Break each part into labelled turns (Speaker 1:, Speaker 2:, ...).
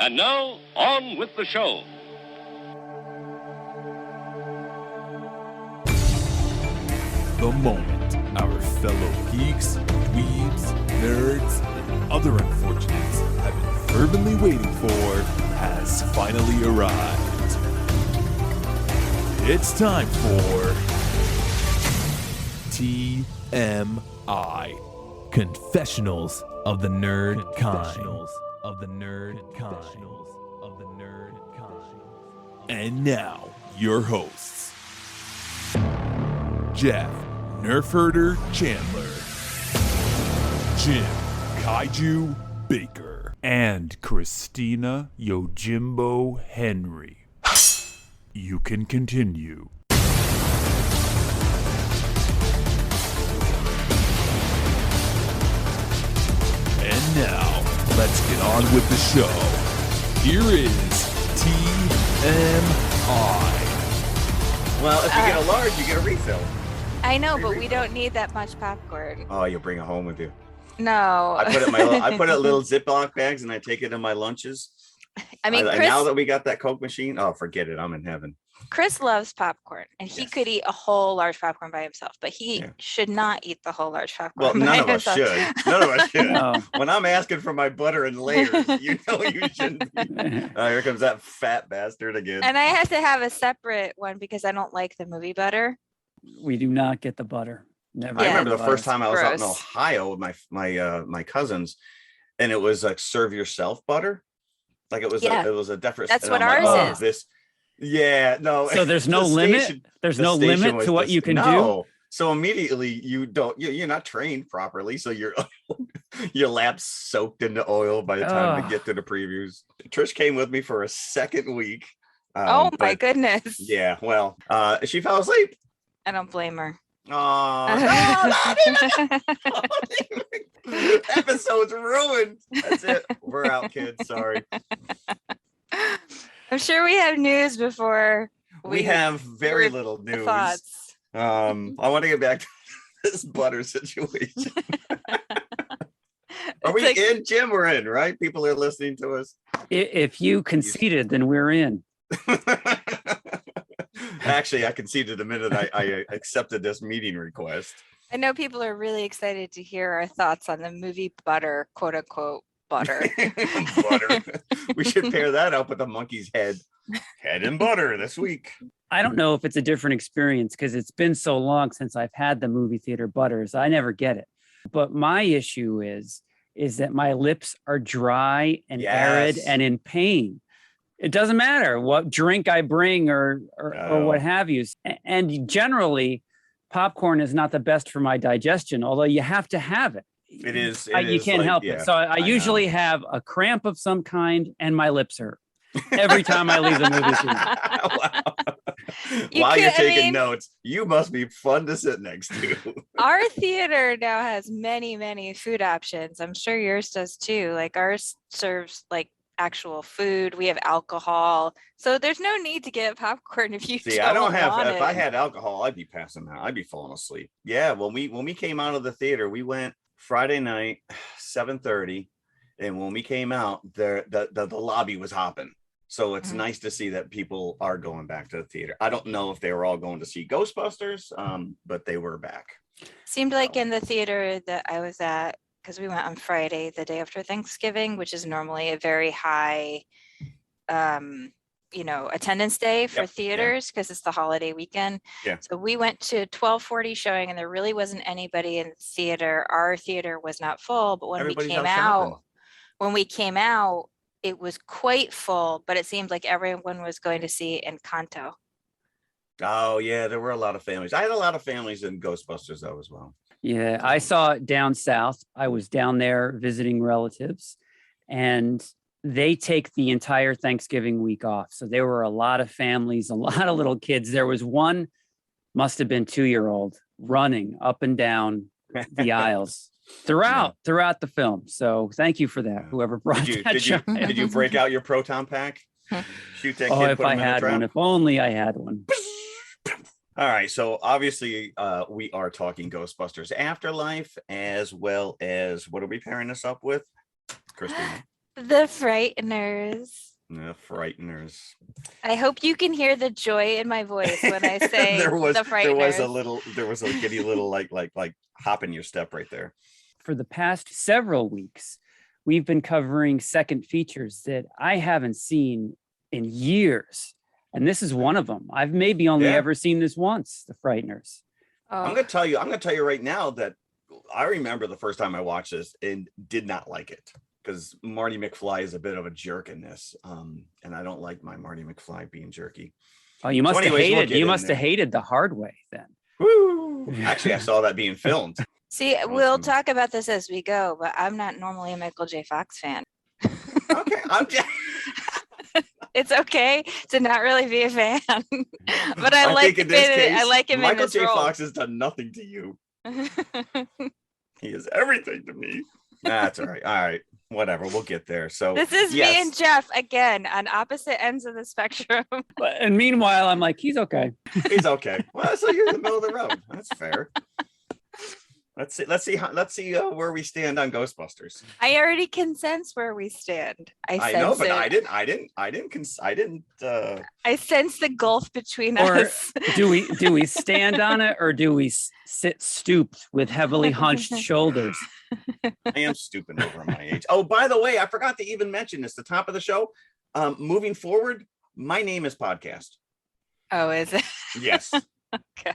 Speaker 1: And now, on with the show.
Speaker 2: The moment our fellow geeks, dweebs, nerds, and other unfortunates have been fervently waiting for has finally arrived. It's time for TMI, Confessionals of the Nerd Kind. And now, your hosts, Jeff Nerfherder Chandler, Jim Kaiju Baker, and Christina Yojimbo Henry. You can continue. And now, let's get on with the show. Here is TMI.
Speaker 3: Well, if you get a large, you get a refill.
Speaker 4: I know, but we don't need that much popcorn.
Speaker 3: Oh, you'll bring it home with you.
Speaker 4: No.
Speaker 3: I put it in little Ziploc bags and I take it in my lunches.
Speaker 4: I mean, Chris,
Speaker 3: now that we got that Coke machine, oh, forget it. I'm in heaven.
Speaker 4: Chris loves popcorn, and he could eat a whole large popcorn by himself, but he should not eat the whole large popcorn.
Speaker 3: Well, none of us should. None of us should.
Speaker 5: No.
Speaker 3: When I'm asking for my butter in layers, you know you shouldn't be. Here comes that fat bastard again.
Speaker 4: And I have to have a separate one because I don't like the movie butter.
Speaker 5: We do not get the butter. Never.
Speaker 3: I remember the first time I was out in
Speaker 4: Gross.
Speaker 3: Ohio with my cousins, and it was like serve yourself butter. Like it was a different.
Speaker 4: That's
Speaker 3: and
Speaker 4: what
Speaker 3: I'm
Speaker 4: ours
Speaker 3: like,
Speaker 4: is.
Speaker 3: No.
Speaker 5: So there's no limit. There's no limit to what you can do.
Speaker 3: So immediately you're not trained properly. So your lap's soaked into oil by the time we get to the previews. Trish came with me for a second week.
Speaker 4: Oh my goodness.
Speaker 3: Yeah. Well, she fell asleep.
Speaker 4: I don't blame her.
Speaker 3: Episode's ruined. That's it. We're out, kids. Sorry.
Speaker 4: I'm sure we have news before.
Speaker 3: We have very little news.
Speaker 4: Thoughts.
Speaker 3: I want to get back to this butter situation. Are we in, Jim? We're in, right? People are listening to us.
Speaker 5: If you conceded, then we're in.
Speaker 3: Actually, I conceded the minute I accepted this meeting request.
Speaker 4: I know people are really excited to hear our thoughts on the movie Butter, quote unquote, butter.
Speaker 3: Butter. We should pair that up with a monkey's head. Head and butter this week.
Speaker 5: I don't know if it's a different experience because it's been so long since I've had the movie theater butters. I never get it. But my issue is that my lips are dry and arid and in pain. It doesn't matter what drink I bring or what have you. And generally, popcorn is not the best for my digestion, although you have to have it.
Speaker 3: It is.
Speaker 5: You can't help it. So I usually have a cramp of some kind and my lips hurt every time I leave the movie theater.
Speaker 3: While you're taking notes, you must be fun to sit next to.
Speaker 4: Our theater now has many, many food options. I'm sure yours does too. Like ours serves like actual food. We have alcohol, so there's no need to get popcorn if you
Speaker 3: see. I don't have. If I had alcohol, I'd be passing out. I'd be falling asleep. Yeah. When we came out of the theater, we went Friday night, 7:30, and when we came out, the lobby was hopping. So it's nice to see that people are going back to the theater. I don't know if they were all going to see Ghostbusters, but they were back.
Speaker 4: Seemed like in the theater that I was at, because we went on Friday, the day after Thanksgiving, which is normally a very high, attendance day for theaters because it's the holiday weekend.
Speaker 3: Yeah.
Speaker 4: So we went to 12:40 showing, and there really wasn't anybody in the theater. Our theater was not full, but when we came out, it was quite full. But it seemed like everyone was going to see Encanto.
Speaker 3: Oh yeah, there were a lot of families. I had a lot of families in Ghostbusters though as well.
Speaker 5: Yeah, I saw it down south. I was down there visiting relatives, and they take the entire Thanksgiving week off. So there were a lot of families, a lot of little kids. There was one, must have been 2-year-old, running up and down the aisles throughout the film. So thank you for that, whoever brought that child.
Speaker 3: Did you break out your proton pack? Shoot that kid,
Speaker 5: if I had one, if only I had one.
Speaker 3: All right, so obviously we are talking Ghostbusters Afterlife, as well as what are we pairing this up with, Christina?
Speaker 4: The Frighteners.
Speaker 3: The Frighteners.
Speaker 4: I hope you can hear the joy in my voice when I say
Speaker 3: there was
Speaker 4: the
Speaker 3: a
Speaker 4: Frighteners.
Speaker 3: giddy little like hop in your step right there.
Speaker 5: For the past several weeks, we've been covering second features that I haven't seen in years. And this is one of them. I've maybe only ever seen this once, The Frighteners.
Speaker 4: Oh.
Speaker 3: I'm gonna tell you right now that I remember the first time I watched this and did not like it because Marty McFly is a bit of a jerk in this. And I don't like my Marty McFly being jerky.
Speaker 5: Oh, you must have hated. You must have hated The Hard Way then.
Speaker 3: Woo! Actually, I saw that being filmed.
Speaker 4: See, we'll talk about this as we go, but I'm not normally a Michael J. Fox fan.
Speaker 3: Okay, I'm just...
Speaker 4: It's okay to not really be a fan, but I like him
Speaker 3: Michael
Speaker 4: in this
Speaker 3: J.
Speaker 4: role.
Speaker 3: Fox has done nothing to you. He is everything to me. That's all right. All right, whatever. We'll get there. So
Speaker 4: this is me and Jeff again on opposite ends of the spectrum.
Speaker 5: And meanwhile, I'm like, he's okay.
Speaker 3: He's okay. Well, so you're in the middle of the road. That's fair. Let's see where we stand on Ghostbusters.
Speaker 4: I already can sense where we stand.
Speaker 3: I know, but I didn't.
Speaker 4: I sense the gulf between
Speaker 5: or
Speaker 4: us.
Speaker 5: do we stand on it, or do we sit stooped with heavily hunched shoulders?
Speaker 3: I am stooping over my age. Oh, by the way, I forgot to even mention this. The top of the show. Moving forward, my name is Podcast.
Speaker 4: Oh, is it?
Speaker 3: Yes.
Speaker 4: Okay.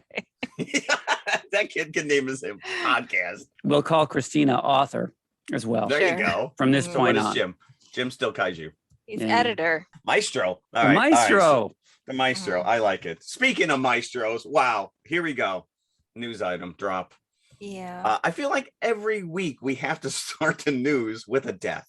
Speaker 3: That kid can name his Podcast.
Speaker 5: We'll call Christina author as well.
Speaker 3: There you go.
Speaker 5: From this
Speaker 3: So
Speaker 5: point
Speaker 3: what is
Speaker 5: on.
Speaker 3: Jim? Jim's still Kaiju.
Speaker 4: He's editor.
Speaker 3: Maestro.
Speaker 5: The Maestro.
Speaker 3: So the Maestro. I like it. Speaking of maestros, wow. Here we go. News item drop.
Speaker 4: Yeah.
Speaker 3: I feel like every week we have to start the news with a death.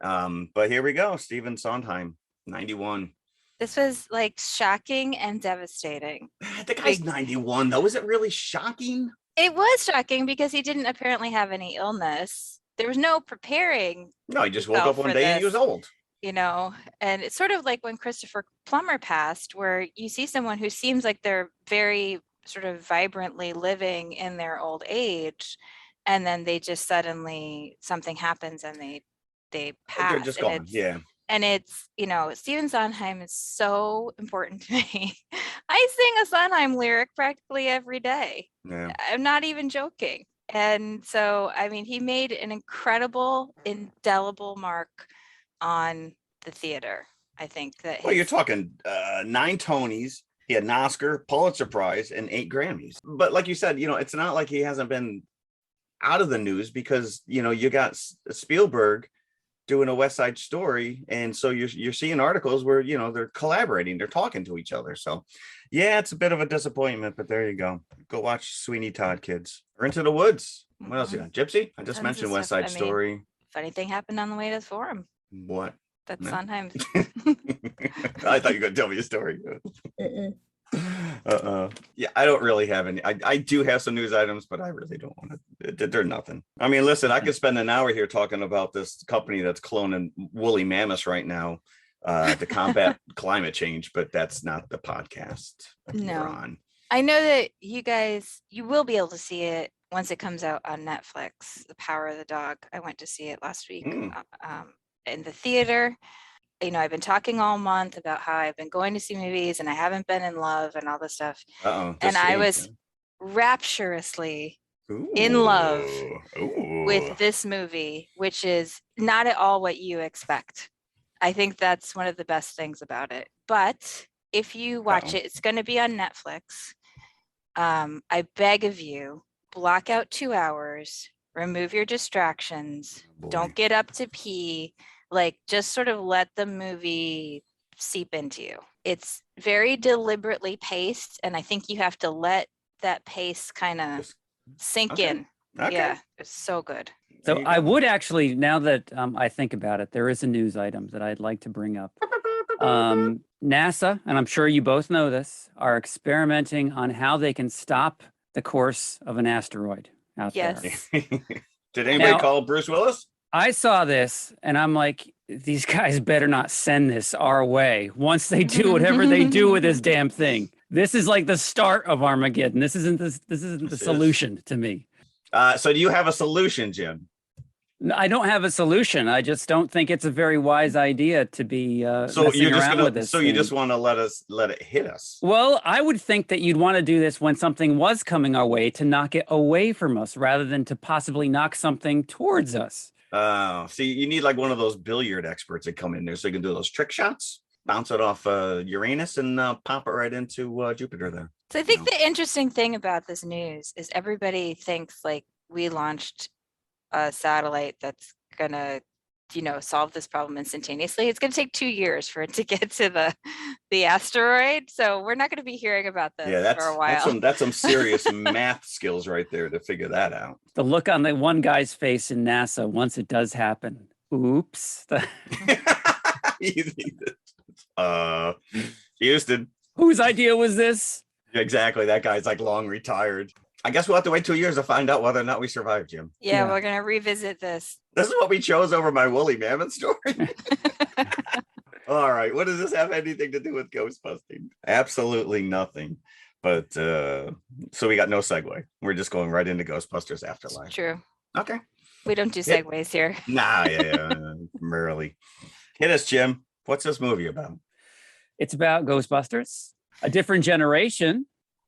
Speaker 3: But here we go. Stephen Sondheim, 91.
Speaker 4: This was like shocking and devastating.
Speaker 3: The guy's 91 though. Is it really shocking?
Speaker 4: It was shocking because he didn't apparently have any illness. There was no preparing.
Speaker 3: No, he just woke up one day and he was old.
Speaker 4: You know, and it's sort of like when Christopher Plummer passed, where you see someone who seems like they're very sort of vibrantly living in their old age, and then they just suddenly something happens and they pass.
Speaker 3: They're just gone. Yeah.
Speaker 4: And it's, you know, Stephen Sondheim is so important to me. I sing a Sondheim lyric practically every day.
Speaker 3: Yeah.
Speaker 4: I'm not even joking. And so, I mean, he made an incredible, indelible mark on the theater. I think that.
Speaker 3: Well, you're talking 9 Tonys. He had an Oscar, Pulitzer Prize, and 8 Grammys. But like you said, you know, it's not like he hasn't been out of the news because, you know, you got Spielberg doing a West Side Story, and so you're seeing articles where, you know, they're collaborating, they're talking to each other. So yeah, it's a bit of a disappointment, but there you go. Go watch Sweeney Todd, kids. Or Into the Woods. What else you got? Gypsy? I just mentioned West Side Story.
Speaker 4: Funny thing happened on the way to the forum.
Speaker 3: What?
Speaker 4: That's
Speaker 3: No.
Speaker 4: Sondheim.
Speaker 3: I thought you were gonna tell me a story. Yeah, I don't really have any. I do have some news items, but I really don't want to. They're nothing. I mean, listen, I could spend an hour here talking about this company that's cloning woolly mammoths right now to combat climate change, but that's not the podcast that
Speaker 4: No.
Speaker 3: we're on.
Speaker 4: I know that you will be able to see it once it comes out on Netflix, The Power of the Dog. I went to see it last week in the theater. You know, I've been talking all month about how I've been going to see movies and I haven't been in love and all this stuff. And I was rapturously in love with this movie, which is not at all what you expect. I think that's one of the best things about it. But if you watch it, it's going to be on Netflix. I beg of you, block out 2 hours, remove your distractions, don't get up to pee. Like, just sort of let the movie seep into you. It's very deliberately paced, and I think you have to let that pace kind of sink in. Yeah, it's so good.
Speaker 5: So I would actually, now that I think about it, there is a news item that I'd like to bring up. NASA, and I'm sure you both know this, are experimenting on how they can stop the course of an asteroid out there.
Speaker 3: Did anybody call Bruce Willis?
Speaker 5: I saw this and I'm like, these guys better not send this our way. Once they do whatever they do with this damn thing, this is like the start of Armageddon. This isn't the solution to me.
Speaker 3: So do you have a solution, Jim?
Speaker 5: I don't have a solution. I just don't think it's a very wise idea to be
Speaker 3: so you're just
Speaker 5: around with this.
Speaker 3: So you just want to let it hit us.
Speaker 5: Well, I would think that you'd want to do this when something was coming our way to knock it away from us rather than to possibly knock something towards us.
Speaker 3: See, you need like one of those billiard experts that come in there so you can do those trick shots, bounce it off Uranus and pop it right into Jupiter there.
Speaker 4: So I think the interesting thing about this news is everybody thinks like we launched a satellite that's gonna, solve this problem instantaneously. It's gonna take 2 years for it to get to the asteroid. So we're not gonna be hearing about this for a while.
Speaker 3: That's some serious math skills right there to figure that out.
Speaker 5: The look on the one guy's face in NASA once it does happen. Oops.
Speaker 3: Houston.
Speaker 5: Whose idea was this?
Speaker 3: Exactly. That guy's like long retired. I guess we'll have to wait 2 years to find out whether or not we survived, Jim.
Speaker 4: Yeah, we're gonna revisit this.
Speaker 3: This is what we chose over my woolly mammoth story. All right. What does this have anything to do with ghost busting? Absolutely nothing. But so we got no segue. We're just going right into Ghostbusters Afterlife.
Speaker 4: True.
Speaker 3: Okay.
Speaker 4: We don't do segues here.
Speaker 3: Nah, merely. Hit us, Jim. What's this movie about?
Speaker 5: It's about Ghostbusters, a different generation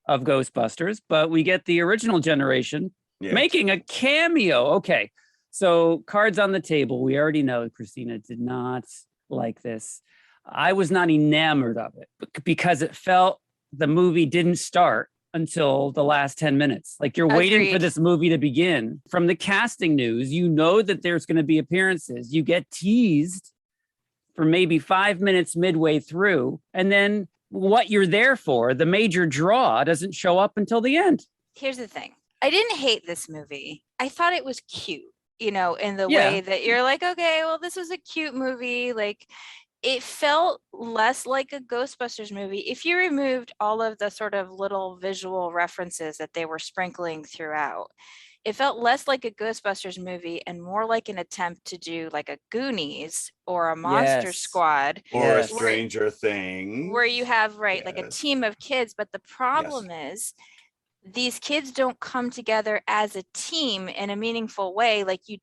Speaker 5: of Ghostbusters, but we get the original generation making a cameo. Okay, so cards on the table. We already know Christina did not like this. I was not enamored of it because it felt the movie didn't start until the last 10 minutes. Like you're waiting for this movie to begin. From the casting news, you know that there's going to be appearances. You get teased for maybe 5 minutes midway through, and then what you're there for, the major draw, doesn't show up until the end.
Speaker 4: Here's the thing. I didn't hate this movie. I thought it was cute, in the way that you're like, okay, well, this was a cute movie. Like it felt less like a Ghostbusters movie. If you removed all of the sort of little visual references that they were sprinkling throughout, it felt less like a Ghostbusters movie and more like an attempt to do like a Goonies or a Monster Squad
Speaker 3: or a Stranger Things,
Speaker 4: where you have like a team of kids. But the problem is these kids don't come together as a team in a meaningful way like they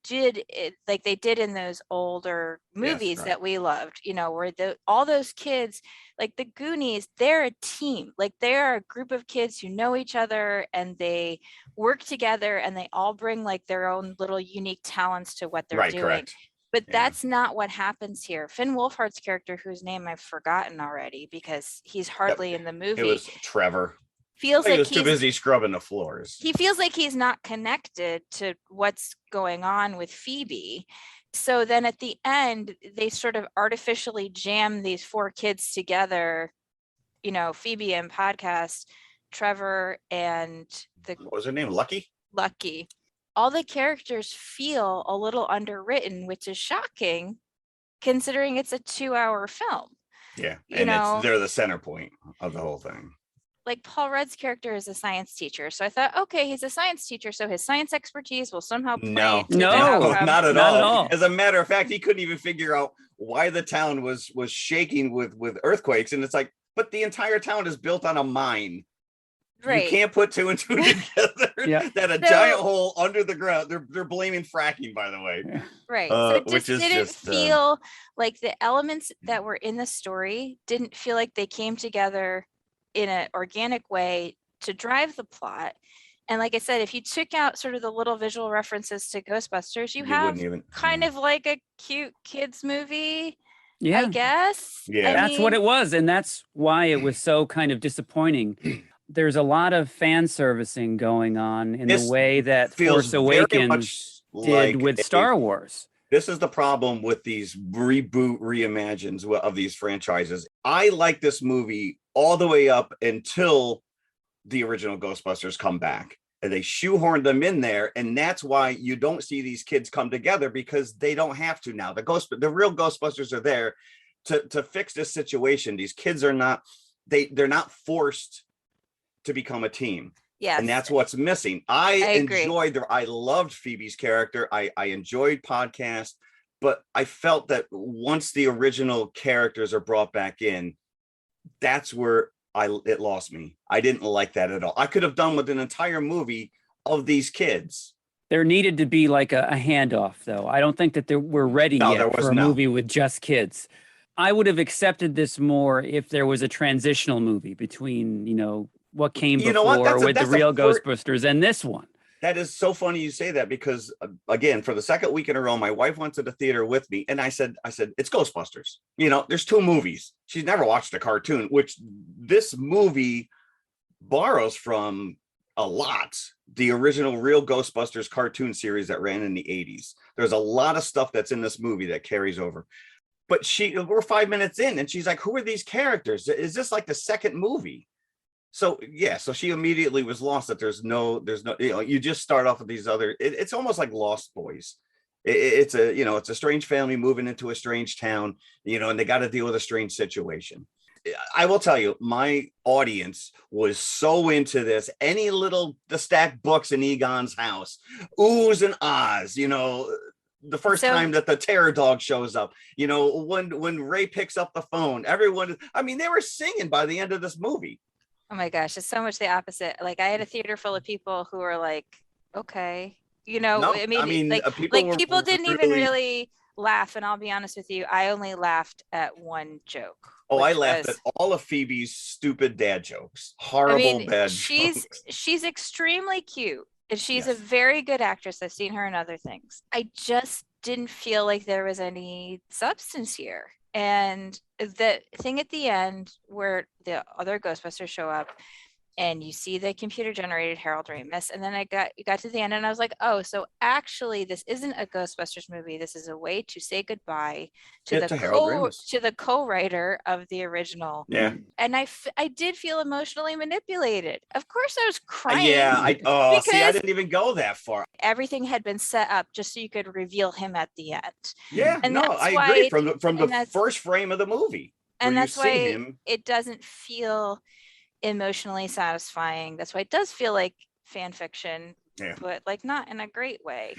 Speaker 4: did in those older movies that we loved, where all those kids, like the Goonies, they're a team. Like they're a group of kids who know each other and they work together and they all bring like their own little unique talents to what they're doing. Correct. But that's not what happens here. Finn Wolfhard's character, whose name I've forgotten already because he's hardly in the movie.
Speaker 3: It was Trevor.
Speaker 4: Feels like
Speaker 3: he was too busy scrubbing the floors.
Speaker 4: He feels like he's not connected to what's going on with Phoebe. So then at the end, they sort of artificially jam these 4 kids together, Phoebe and Podcast, Trevor, and
Speaker 3: what was her name? Lucky?
Speaker 4: Lucky. All the characters feel a little underwritten, which is shocking considering it's a 2-hour film.
Speaker 3: Yeah. And they're the center point of the whole thing.
Speaker 4: Like Paul Rudd's character is a science teacher. So I thought, okay, he's a science teacher. So his science expertise will somehow play.
Speaker 3: No, not at all. As a matter of fact, he couldn't even figure out why the town was shaking with earthquakes. And it's like, but the entire town is built on a mine. Right. You can't put 2 and 2 together. That a giant hole under the ground. They're blaming fracking, by the way.
Speaker 4: Right. So it just didn't feel like the elements that were in the story didn't feel like they came together in an organic way to drive the plot. And like I said, if you took out sort of the little visual references to Ghostbusters, you have kind of like a cute kids movie, I guess.
Speaker 5: Yeah, that's what it was. And that's why it was so kind of disappointing. There's a lot of fan servicing going on in the way that Force Awakens did with Star Wars.
Speaker 3: This is the problem with these reboot reimagines of these franchises. I like this movie all the way up until the original Ghostbusters come back. And they shoehorned them in there. And that's why you don't see these kids come together, because they don't have to now. The real Ghostbusters are there to fix this situation. These kids are not, they're not forced to become a team. Yeah. And that's what's missing. I loved Phoebe's character. I enjoyed Podcast, but I felt that once the original characters are brought back in, that's where it lost me. I didn't like that at all. I could have done with an entire movie of these kids
Speaker 5: There needed to be like a handoff, though. I don't think that we're ready yet for a movie with just kids. I would have accepted this more if there was a transitional movie between, what came before with the real Ghostbusters and this one.
Speaker 3: That is so funny you say that because, again, for the second week in a row, my wife went to the theater with me, and I said, it's Ghostbusters. There's two movies. She's never watched a cartoon, which this movie borrows from a lot. The original real Ghostbusters cartoon series that ran in the 80s. There's a lot of stuff that's in this movie that carries over. But we're 5 minutes in, and she's like, who are these characters? Is this like the second movie? So she immediately was lost that there's no, you just start off with these other, it's almost like Lost Boys. It's a strange family moving into a strange town, and they got to deal with a strange situation. I will tell you, my audience was so into this. The stacked books in Egon's house, oohs and ahs, the first time that the terror dog shows up, when Ray picks up the phone, everyone, they were singing by the end of this movie.
Speaker 4: Oh my gosh, it's so much the opposite. Like I had a theater full of people who were like, okay, people didn't even really laugh. And I'll be honest with you, I only laughed at one joke.
Speaker 3: Oh, I laughed at all of Phoebe's stupid dad jokes. Horrible bad jokes.
Speaker 4: She's extremely cute. And she's a very good actress. I've seen her in other things. I just didn't feel like there was any substance here. And the thing at the end where the other Ghostbusters show up and you see the computer generated Harold Ramis, and then I got to the end and I was like, oh, so actually this isn't a Ghostbusters movie. This is a way to say goodbye to the co-writer of the original.
Speaker 3: Yeah.
Speaker 4: And I did feel emotionally manipulated. Of course I was crying.
Speaker 3: Yeah. I didn't even go that far.
Speaker 4: Everything had been set up just so you could reveal him at the end.
Speaker 3: Yeah.
Speaker 4: And
Speaker 3: I agree from the first frame of the movie.
Speaker 4: And that's why it doesn't feel emotionally satisfying. That's why it does feel like fan fiction, but like not in a great way,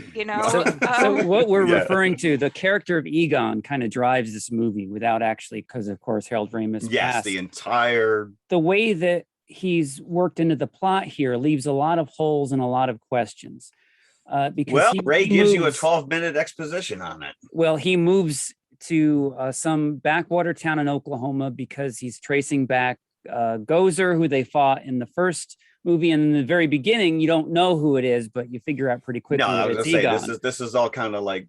Speaker 5: So what we're referring to, the character of Egon kind of drives this movie without actually, because of course Harold Ramis passed. The way that he's worked into the plot here leaves a lot of holes and a lot of questions. Because
Speaker 3: Ray gives you a 12-minute exposition on it.
Speaker 5: Well, he moves to some backwater town in Oklahoma because he's tracing back Gozer, who they fought in the first movie, and in the very beginning you don't know who it is, but you figure out pretty quickly.
Speaker 3: I was gonna say this is all kind of like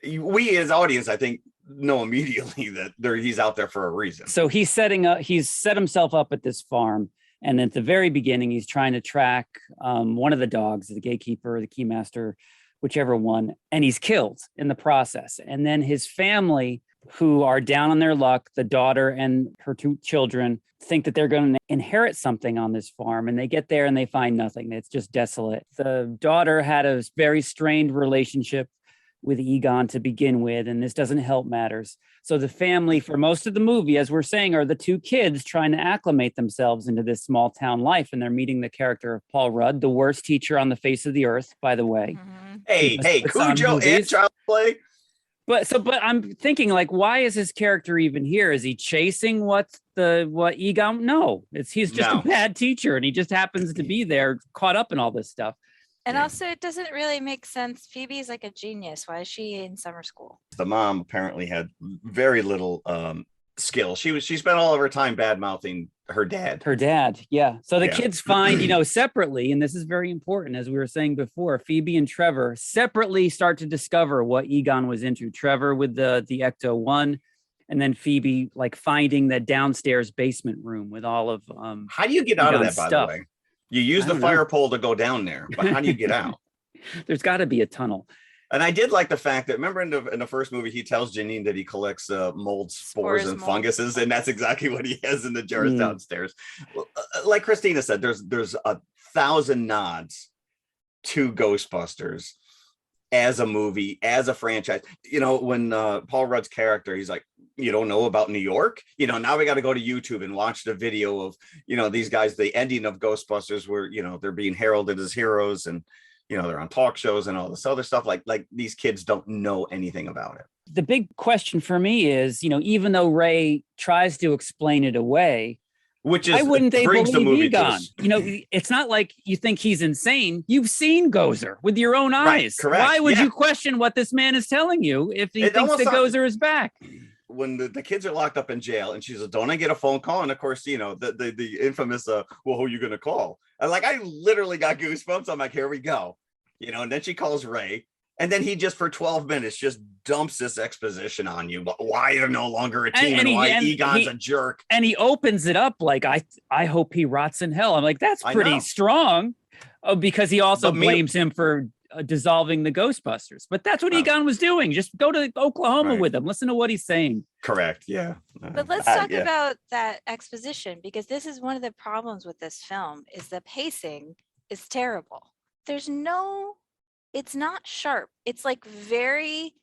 Speaker 3: we as audience, I think, know immediately that he's out there for a reason.
Speaker 5: So he's set himself up at this farm, and at the very beginning he's trying to track one of the dogs, the gatekeeper, the keymaster, whichever one, and he's killed in the process. And then his family, who are down on their luck, the daughter and her two children, think that they're going to inherit something on this farm, and they get there and they find nothing. It's just desolate. The daughter had a very strained relationship with Egon to begin with, and this doesn't help matters. So the family, for most of the movie, as we're saying, are the two kids trying to acclimate themselves into this small town life, and they're meeting the character of Paul Rudd, the worst teacher on the face of the earth, by the way.
Speaker 4: Mm-hmm.
Speaker 3: Hey, Cujo and Child Play.
Speaker 5: But I'm thinking, like, why is his character even here? Is he chasing what Egon? No, he's just a bad teacher, and he just happens to be there, caught up in all this stuff.
Speaker 4: And also, it doesn't really make sense. Phoebe's like a genius. Why is she in summer school?
Speaker 3: The mom apparently had very little skill. She spent all of her time bad mouthing her dad. Yeah. So the kids find, separately, and this is very important, as we were saying before, Phoebe and Trevor separately start to discover what Egon was into. Trevor with the Ecto-1, and then Phoebe like finding the downstairs basement room with all of how do you get out of that, by the way? You use the fire pole to go down there, but how do you get out?
Speaker 5: There's got to be a tunnel.
Speaker 3: And I did like the fact that, remember in the first movie, he tells Janine that he collects mold spores and funguses, and that's exactly what he has in the jars downstairs. Like Christina said, there's 1,000 nods to Ghostbusters as a movie, as a franchise. When Paul Rudd's character, he's like, you don't know about New York? Now we got to go to YouTube and watch the video of, these guys, the ending of Ghostbusters where, they're being heralded as heroes, and they're on talk shows and all this other stuff. Like these kids don't know anything about it.
Speaker 5: The big question for me is, even though Ray tries to explain it away,
Speaker 3: which is
Speaker 5: why wouldn't they
Speaker 3: brings
Speaker 5: believe
Speaker 3: the movie
Speaker 5: Egon? You know, it's not like you think he's insane. You've seen Gozer with your own eyes.
Speaker 3: Correct.
Speaker 5: Why would you question what this man is telling you if he thinks that Gozer is back?
Speaker 3: When the kids are locked up in jail, and she's like, "Don't I get a phone call?" And of course, you know, the infamous, "Well, who are you gonna call?" And like, I literally got goosebumps. I'm like, "Here we go," you know. And then she calls Ray, and then he just for 12 minutes just dumps this exposition on you, but why they're no longer a team and why Egon's a jerk.
Speaker 5: And he opens it up like, I hope he rots in hell. I'm like, that's pretty strong, because he also blames him for dissolving the Ghostbusters. But that's what Egon was doing. Just go to Oklahoma with him. Listen to what he's saying.
Speaker 3: Correct. Yeah.
Speaker 4: But let's talk about that exposition, because this is one of the problems with this film is the pacing is terrible. It's not sharp. It's like very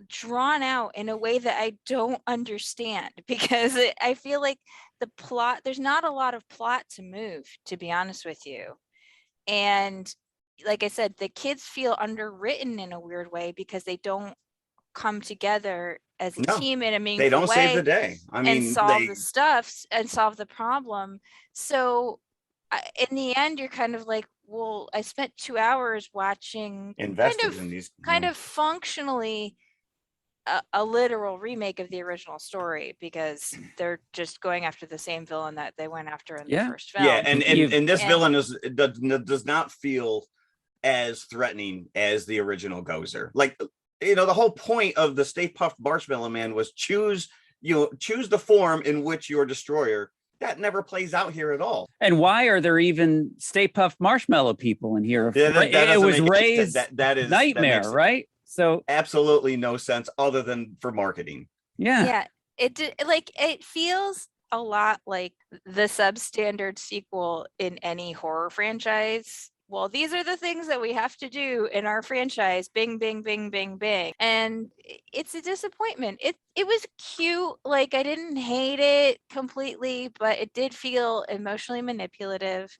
Speaker 4: drawn out in a way that I don't understand, because I feel like the plot, there's not a lot of plot to move, to be honest with you. And like I said, the kids feel underwritten in a weird way because they don't come together as a team in a meaningful way.
Speaker 3: They don't save the day. I mean,
Speaker 4: and solve the stuff and solve the problem. So in the end, you're kind of like, well, I spent 2 hours watching kind of functionally a literal remake of the original story, because they're just going after the same villain that they went after in the first film.
Speaker 3: Yeah, and this villain does not feel as threatening as the original Gozer. Like, you know, the whole point of the Stay Puft Marshmallow Man was choose the form in which your destroyer. That never plays out here at all.
Speaker 5: And why are there even Stay Puft Marshmallow people in here? It was Ray's nightmare, right? So
Speaker 3: absolutely no sense other than for marketing.
Speaker 4: Yeah. It feels a lot like the substandard sequel in any horror franchise. Well, these are the things that we have to do in our franchise. Bing, bing, bing, bing, bing. And it's a disappointment. It was cute. Like, I didn't hate it completely, but it did feel emotionally manipulative.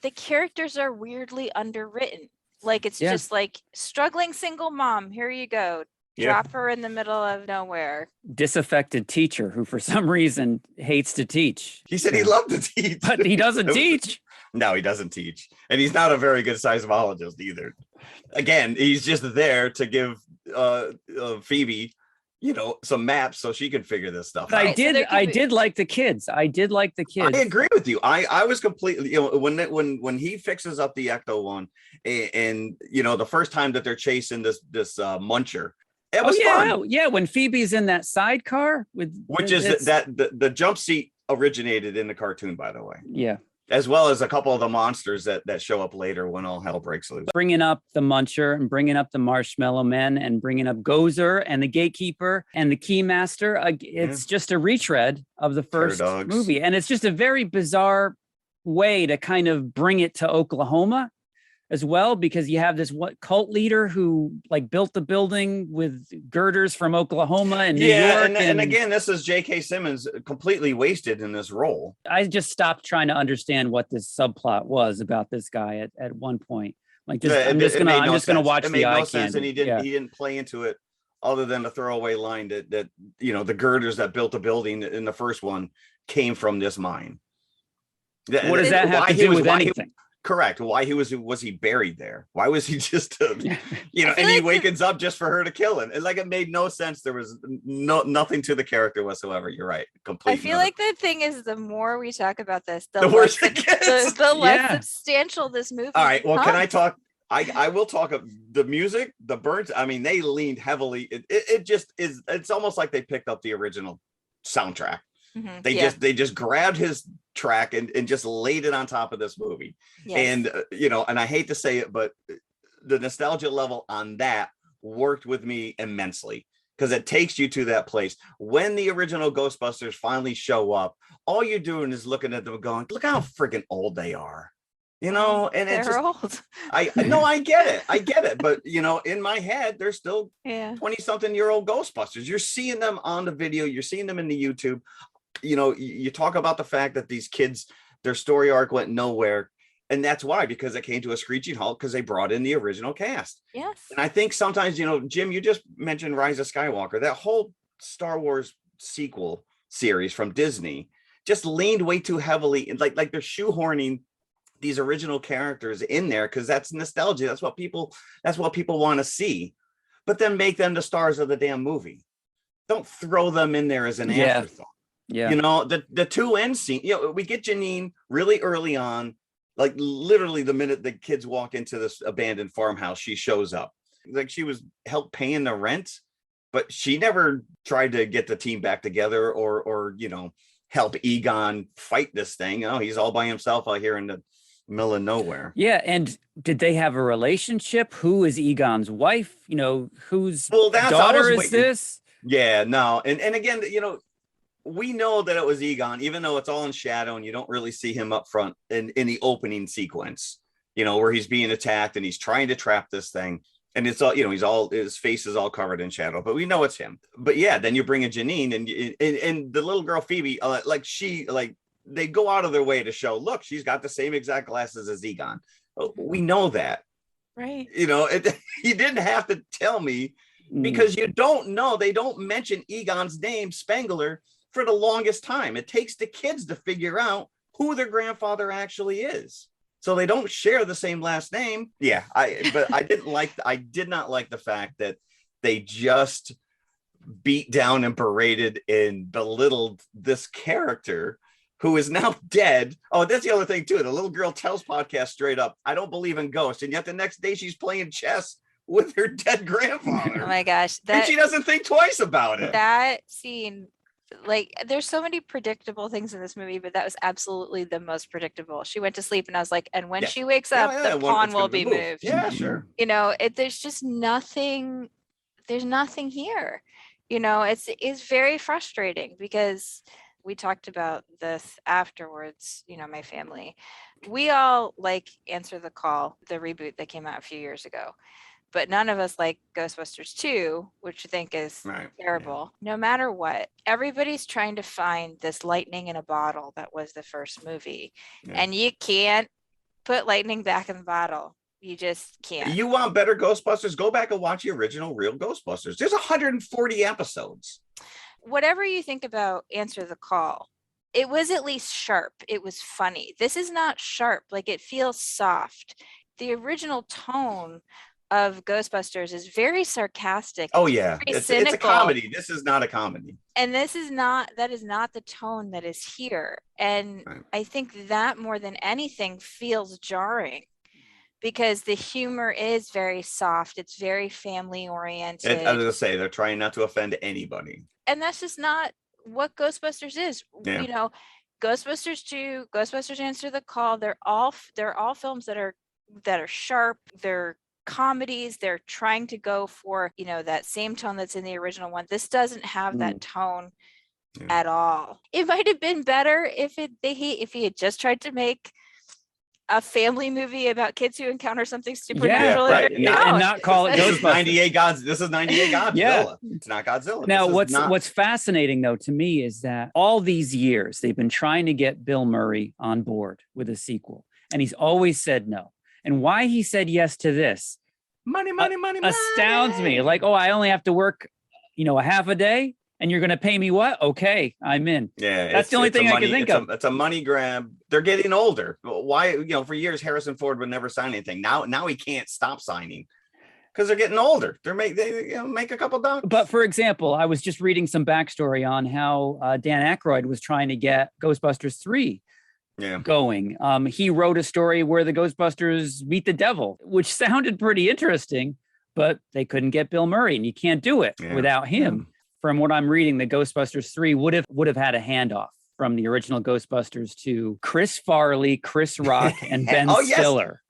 Speaker 4: The characters are weirdly underwritten. Like, it's just like struggling single mom. Here you go. Drop her in the middle of nowhere.
Speaker 5: Disaffected teacher who for some reason hates to teach.
Speaker 3: He said he loved to teach.
Speaker 5: But he doesn't teach.
Speaker 3: No, he doesn't teach. And he's not a very good seismologist either. Again, he's just there to give Phoebe, you know, some maps so she can figure this stuff out.
Speaker 5: I did like the kids. I agree
Speaker 3: with you. I was completely, you know, when he fixes up the Ecto one, and you know, the first time that they're chasing this muncher, it was fun.
Speaker 5: Yeah, when Phoebe's in that sidecar with
Speaker 3: the jump seat originated in the cartoon, by the way.
Speaker 5: Yeah.
Speaker 3: As well as a couple of the monsters that show up later when all hell breaks loose.
Speaker 5: Bringing up the Muncher and bringing up the Marshmallow Men and bringing up Gozer and the Gatekeeper and the Keymaster. It's just a retread of the first movie. And it's just a very bizarre way to kind of bring it to Oklahoma as well, because you have this cult leader who like built the building with girders from Oklahoma and New York.
Speaker 3: And again, this is J.K. Simmons completely wasted in this role.
Speaker 5: I just stopped trying to understand what this subplot was about this guy at one point. Like, I'm just gonna watch the eye candy.
Speaker 3: And he didn't play into it other than the throwaway line that you know, the girders that built the building in the first one came from this mine.
Speaker 5: What does that have to do with anything?
Speaker 3: Correct. Why was he buried there? Why was he just, you know, and he wakens up just for her to kill him? And like, it made no sense. There was nothing to the character whatsoever. You're right. Completely.
Speaker 4: I feel like the thing is, the more we talk about this, the worse it gets. The less substantial this movie.
Speaker 3: All right. Well, can I talk? I will talk of the music, the Burns. I mean, they leaned heavily. It just is. It's almost like they picked up the original soundtrack. Mm-hmm. They just grabbed his track and just laid it on top of this movie. Yes. And you know, and I hate to say it, but the nostalgia level on that worked with me immensely, because it takes you to that place when the original Ghostbusters finally show up. All you're doing is looking at them going, look how freaking old they are, you know. And
Speaker 4: they're old.
Speaker 3: I get it, but you know, in my head they're still 20-something-year-old Ghostbusters. You're seeing them on the video, you're seeing them in the YouTube. You know, you talk about the fact that these kids, their story arc went nowhere. And that's why, because it came to a screeching halt, because they brought in the original cast.
Speaker 4: Yes.
Speaker 3: And I think sometimes, you know, Jim, you just mentioned Rise of Skywalker. That whole Star Wars sequel series from Disney just leaned way too heavily, like they're shoehorning these original characters in there because that's nostalgia. That's what people want to see. But then make them the stars of the damn movie. Don't throw them in there as an afterthought.
Speaker 5: Yeah.
Speaker 3: You know, the two end scene, you know, we get Janine really early on, like literally the minute the kids walk into this abandoned farmhouse, she shows up. Like she was help paying the rent, but she never tried to get the team back together or you know, help Egon fight this thing. Oh, he's all by himself out here in the middle of nowhere.
Speaker 5: Yeah, and did they have a relationship? Who is Egon's wife? You know, whose daughter is this?
Speaker 3: Yeah, no. And again, you know, we know that it was Egon, even though it's all in shadow and you don't really see him up front in the opening sequence, you know, where he's being attacked and he's trying to trap this thing. And it's all, you know, his face is all covered in shadow, but we know it's him. But yeah, then you bring in Janine and the little girl Phoebe, they go out of their way to show, look, she's got the same exact glasses as Egon. We know that.
Speaker 4: Right.
Speaker 3: You know, you didn't have to tell me because you don't know. They don't mention Egon's name, Spengler, for the longest time. It takes the kids to figure out who their grandfather actually is. So they don't share the same last name. Yeah, I did not like the fact that they just beat down and berated and belittled this character who is now dead. Oh, that's the other thing too. The little girl tells podcast straight up, I don't believe in ghosts. And yet the next day she's playing chess with her dead grandfather.
Speaker 4: Oh my gosh.
Speaker 3: And she doesn't think twice about it.
Speaker 4: That scene, like, there's so many predictable things in this movie, but that was absolutely the most predictable. She went to sleep and I was like, and when she wakes up, the pawn will be moved.
Speaker 3: Yeah, sure.
Speaker 4: You know, there's just nothing, there's nothing here. You know, it's very frustrating because we talked about this afterwards, you know, my family. We all like Answer the Call, the reboot that came out a few years ago. But none of us like Ghostbusters 2, which I think is terrible. Yeah. No matter what, everybody's trying to find this lightning in a bottle that was the first movie. Yeah. And you can't put lightning back in the bottle. You just can't.
Speaker 3: You want better Ghostbusters? Go back and watch the original real Ghostbusters. There's 140 episodes.
Speaker 4: Whatever you think about Answer the Call, it was at least sharp. It was funny. This is not sharp. Like, it feels soft. The original tone of Ghostbusters is very sarcastic.
Speaker 3: Oh yeah, it's a comedy. This is not a comedy,
Speaker 4: and that is not the tone that is here. And I think that more than anything feels jarring because the humor is very soft. It's very family oriented.
Speaker 3: I was gonna say they're trying not to offend anybody, and
Speaker 4: that's just not what Ghostbusters is. You know, Ghostbusters 2, Ghostbusters Answer the Call, they're all films that are sharp. They're comedies. They're trying to go for, you know, that same tone that's in the original one. This doesn't have that tone at all. It might have been better if he had just tried to make a family movie about kids who encounter something supernatural
Speaker 5: and not call it Ghostbusters.
Speaker 3: This is 98 Godzilla. Yeah. It's not Godzilla.
Speaker 5: Now, what's fascinating though to me is that all these years they've been trying to get Bill Murray on board with a sequel, and he's always said no. And why he said yes to this
Speaker 3: money
Speaker 5: astounds me. Like, oh, I only have to work, you know, a half a day and you're going to pay me what? Okay, I'm in.
Speaker 3: Yeah.
Speaker 5: That's the only thing I can think of.
Speaker 3: It's a money grab. They're getting older. Why, you know, for years, Harrison Ford would never sign anything. Now he can't stop signing because they're getting older. They make a couple dollars.
Speaker 5: But for example, I was just reading some backstory on how Dan Aykroyd was trying to get Ghostbusters 3 going. He wrote a story where the Ghostbusters meet the devil, which sounded pretty interesting, but they couldn't get Bill Murray, and you can't do it without him. From what I'm reading, the Ghostbusters 3 would have had a handoff from the original Ghostbusters to Chris Farley, Chris Rock, and Ben Stiller.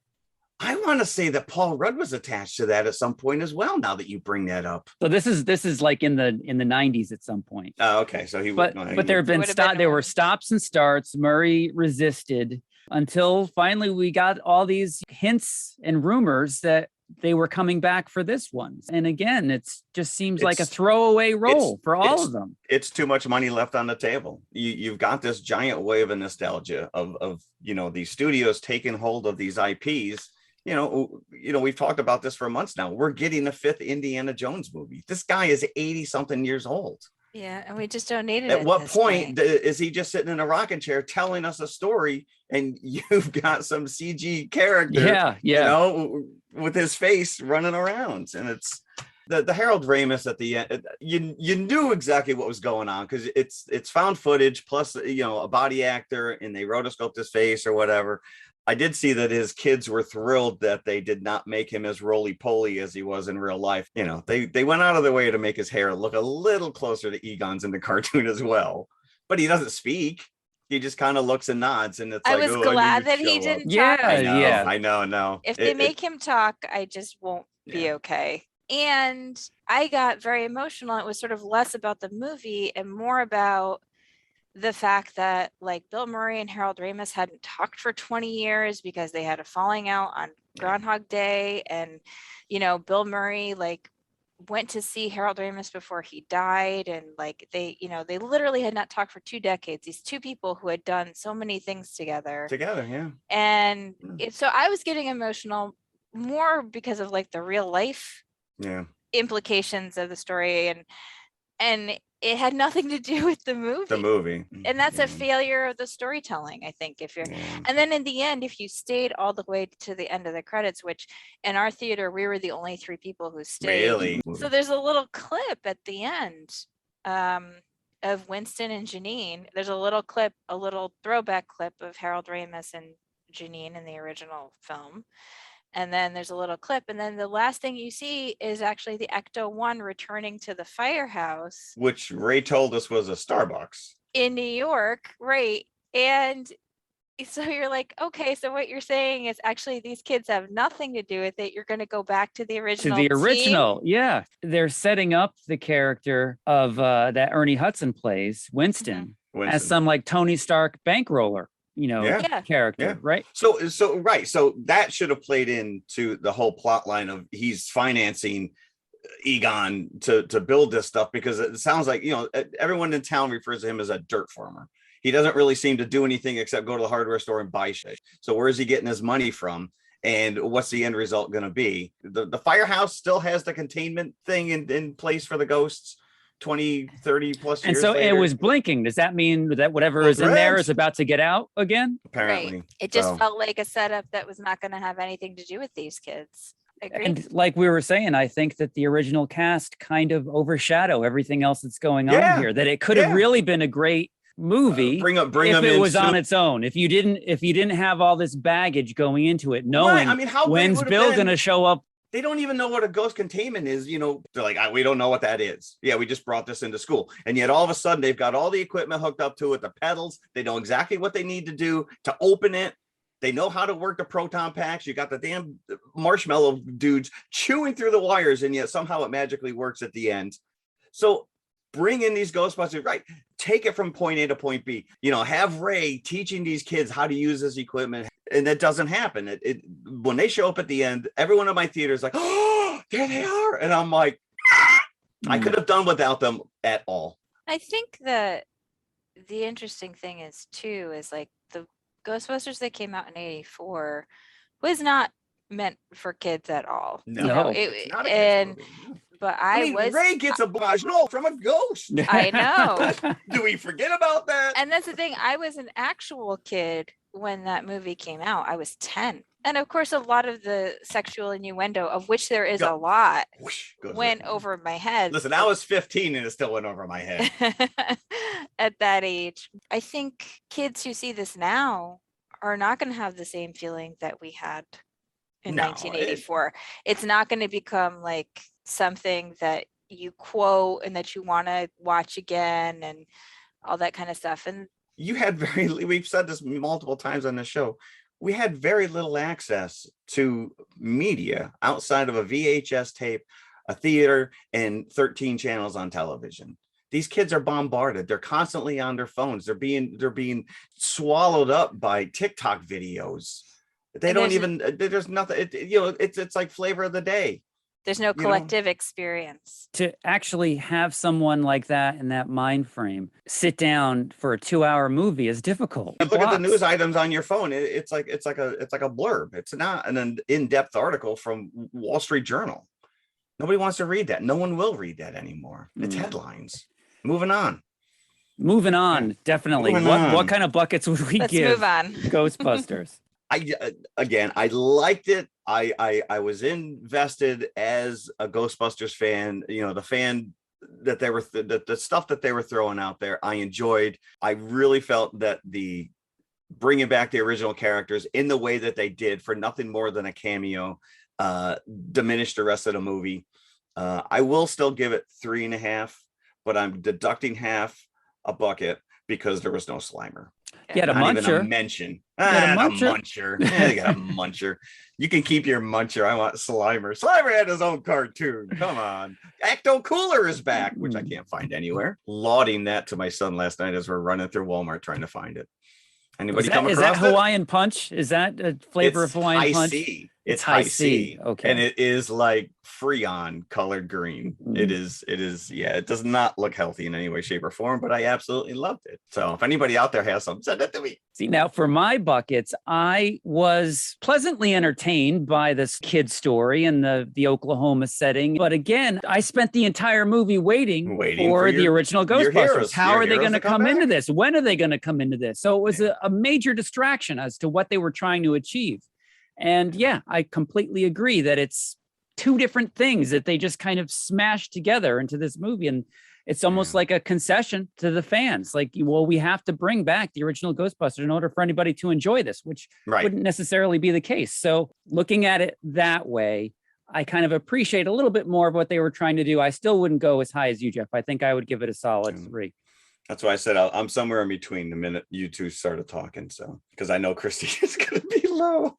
Speaker 3: I want to say that Paul Rudd was attached to that at some point as well. Now that you bring that up,
Speaker 5: so this is like in the 90s at some point.
Speaker 3: Oh, okay. So
Speaker 5: but there were stops and starts. Murray resisted until finally we got all these hints and rumors that they were coming back for this one. And again, it just seems like a throwaway role for all of them.
Speaker 3: It's too much money left on the table. You've got this giant wave of nostalgia of you know, these studios taking hold of these IPs. You know, we've talked about this for months now. We're getting a 5th Indiana Jones movie. This guy is 80 something years old.
Speaker 4: Yeah, and we just don't need it.
Speaker 3: At what point is he just sitting in a rocking chair telling us a story, and you've got some CG character, you know, with his face running around, and it's the Harold Ramis at the end. You knew exactly what was going on because it's found footage plus, you know, a body actor, and they rotoscoped his face or whatever. I did see that his kids were thrilled that they did not make him as roly-poly as he was in real life. You know, they went out of their way to make his hair look a little closer to Egon's in the cartoon as well. But he doesn't speak. He just kind of looks and nods, and it's
Speaker 4: I was glad that he didn't talk.
Speaker 3: I know. No.
Speaker 4: If they make him talk, I just won't be okay. And I got very emotional. It was sort of less about the movie and more about the fact that like Bill Murray and Harold Ramis hadn't talked for 20 years because they had a falling out on Groundhog Day. And, you know, Bill Murray like went to see Harold Ramis before he died. And like they literally had not talked for 2 decades. These two people who had done so many things together.
Speaker 3: Yeah.
Speaker 4: And so I was getting emotional more because of like the real life implications of the story. And it had nothing to do with the movie. And that's a failure of the storytelling, I think. And then in the end, if you stayed all the way to the end of the credits, which in our theater, we were the only 3 people who stayed.
Speaker 3: Really?
Speaker 4: So there's a little clip at the end of Winston and Janine. There's a little throwback clip of Harold Ramis and Janine in the original film. And then there's a little clip. And then the last thing you see is actually the Ecto-1 returning to the firehouse.
Speaker 3: Which Ray told us was a Starbucks.
Speaker 4: In New York, right. And so you're like, okay, so what you're saying is actually these kids have nothing to do with it. You're going to go back to the original team?
Speaker 5: Yeah. They're setting up the character of that Ernie Hudson plays, Winston, as some like Tony Stark bankroller. You know, character, right?
Speaker 3: So that should have played into the whole plot line of he's financing Egon to build this stuff, because it sounds like, you know, everyone in town refers to him as a dirt farmer. He doesn't really seem to do anything except go to the hardware store and buy shit. So where is he getting his money from? And what's the end result going to be? The firehouse still has the containment thing in place for the ghosts. 20, 30 plus years.
Speaker 5: And so
Speaker 3: later.
Speaker 5: It was blinking. Does that mean that whatever is in there is about to get out again?
Speaker 3: Apparently.
Speaker 4: Right. It just felt like a setup that was not going to have anything to do with these kids. Agreed.
Speaker 5: And like we were saying, I think that the original cast kind of overshadow everything else that's going on here. That it could have really been a great movie
Speaker 3: bring
Speaker 5: if
Speaker 3: them
Speaker 5: it
Speaker 3: in
Speaker 5: was on its own. If you didn't have all this baggage going into it, knowing when's Bill going to show up.
Speaker 3: They don't even know what a ghost containment is. You know, they're like, we don't know what that is. Yeah, we just brought this into school. And yet all of a sudden they've got all the equipment hooked up to it, the pedals. They know exactly what they need to do to open it. They know how to work the proton packs. You got the damn marshmallow dudes chewing through the wires, and yet somehow it magically works at the end. So bring in these Ghostbusters, right? Take it from point A to point B. You know, have Ray teaching these kids how to use this equipment. And that doesn't happen. When they show up at the end, everyone in my theater is like, oh, there they are. And I'm like, I could have done without them at all.
Speaker 4: I think that the interesting thing is like the Ghostbusters that came out in 1984 was not meant for kids at all.
Speaker 3: No,
Speaker 4: you know,
Speaker 3: it's not a kid's movie.
Speaker 4: But
Speaker 3: Ray gets a barrage from a ghost.
Speaker 4: I know.
Speaker 3: Do we forget about that?
Speaker 4: And that's the thing. I was an actual kid when that movie came out. I was 10. And of course, a lot of the sexual innuendo, of which there is a lot, went over my head.
Speaker 3: Listen, I was 15 and it still went over my head.
Speaker 4: At that age. I think kids who see this now are not going to have the same feeling that we had in 1984. It's not going to become like something that you quote and that you want to watch again and all that kind of stuff. And
Speaker 3: you had we've said this multiple times on the show, we had very little access to media outside of a VHS tape, a theater, and 13 channels on television. These kids are bombarded. They're constantly on their phones. They're being swallowed up by TikTok videos. They don't even, there's nothing, it's like flavor of the day.
Speaker 4: There's no collective experience.
Speaker 5: To actually have someone like that in that mind frame sit down for a 2-hour movie is difficult.
Speaker 3: Look at the news items on your phone. It's like a blurb. It's not an in-depth article from Wall Street Journal. Nobody wants to read that. No one will read that anymore. It's headlines. Moving on.
Speaker 5: Definitely.
Speaker 3: Moving
Speaker 5: What
Speaker 3: on.
Speaker 5: kind of buckets would we
Speaker 4: Let's
Speaker 5: give
Speaker 4: move on.
Speaker 5: Ghostbusters?
Speaker 3: I liked it. I was invested as a Ghostbusters fan. You know, the fan that they were the stuff that they were throwing out there. I enjoyed. I really felt that the bringing back the original characters in the way that they did for nothing more than a cameo diminished the rest of the movie. I will still give it 3.5, but I'm deducting half a bucket because there was no Slimer.
Speaker 5: Yeah,
Speaker 3: Not even a
Speaker 5: muncher.
Speaker 3: mention.
Speaker 5: A muncher.
Speaker 3: Muncher. Yeah, they got a muncher. You can keep your muncher. I want Slimer. Slimer had his own cartoon. Come on. Ecto Cooler is back, which I can't find anywhere. Lauding that to my son last night as we're running through Walmart trying to find it. Anybody come across
Speaker 5: is that
Speaker 3: it?
Speaker 5: Hawaiian Punch? Is that a flavor of Hawaiian Punch?
Speaker 3: C. It's high C.
Speaker 5: Okay.
Speaker 3: And it is like Freon colored green. It is, yeah, it does not look healthy in any way, shape, or form, but I absolutely loved it. So if anybody out there has some, send it to me.
Speaker 5: See, now for my buckets, I was pleasantly entertained by this kid story and the Oklahoma setting. But again, I spent the entire movie waiting for the original Ghostbusters. How are they going to come into this? When are they going to come into this? So it was a major distraction as to what they were trying to achieve. And yeah, I completely agree that it's two different things that they just kind of smashed together into this movie. And it's almost like a concession to the fans. Like, well, we have to bring back the original Ghostbusters in order for anybody to enjoy this, which wouldn't necessarily be the case. So looking at it that way, I kind of appreciate a little bit more of what they were trying to do. I still wouldn't go as high as you, Jeff. I think I would give it a solid 3.
Speaker 3: That's why I said I'm somewhere in between the minute you two started talking. So, because I know Christy is going to be low.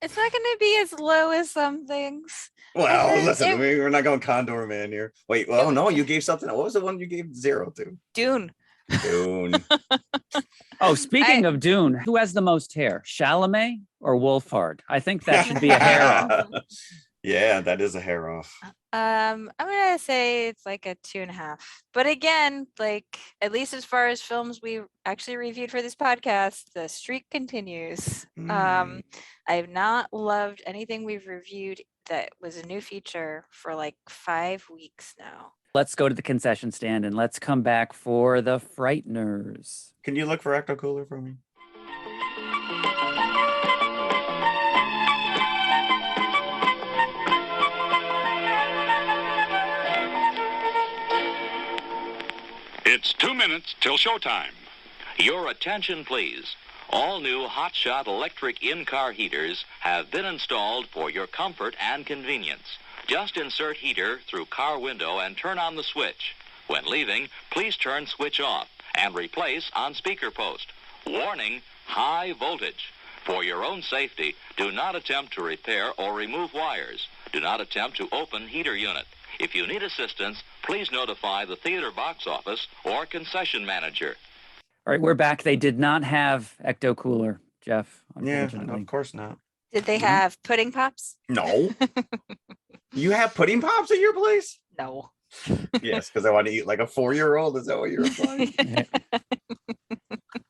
Speaker 4: It's not going to be as low as some things.
Speaker 3: Well, listen, we're not going Condor Man here. Wait, well, no, you gave something. What was the one you gave 0 to?
Speaker 4: Dune.
Speaker 5: Oh, speaking of Dune, who has the most hair, Chalamet or Wolfhard? I think that should be a hair off.
Speaker 3: Yeah, that is a hair off.
Speaker 4: I'm gonna say it's like a 2.5. But again, like at least as far as films we actually reviewed for this podcast, the streak continues. I have not loved anything we've reviewed that was a new feature for like 5 weeks now.
Speaker 5: Let's go to the concession stand and let's come back for the Frighteners.
Speaker 3: Can you look for Ecto Cooler for me?
Speaker 1: It's 2 minutes till showtime. Your attention, please. All new hotshot electric in-car heaters have been installed for your comfort and convenience. Just insert heater through car window and turn on the switch. When leaving, please turn switch off and replace on speaker post. Warning, high voltage. For your own safety, do not attempt to repair or remove wires. Do not attempt to open heater unit. If you need assistance, please notify the theater box office or concession manager.
Speaker 5: All right, we're back. They did not have Ecto Cooler, Jeff.
Speaker 3: Yeah, of course not.
Speaker 4: Did they have pudding pops?
Speaker 3: No. You have pudding pops at your place?
Speaker 4: No.
Speaker 3: Yes, because I want to eat like a 4-year-old. Is that what you're implying?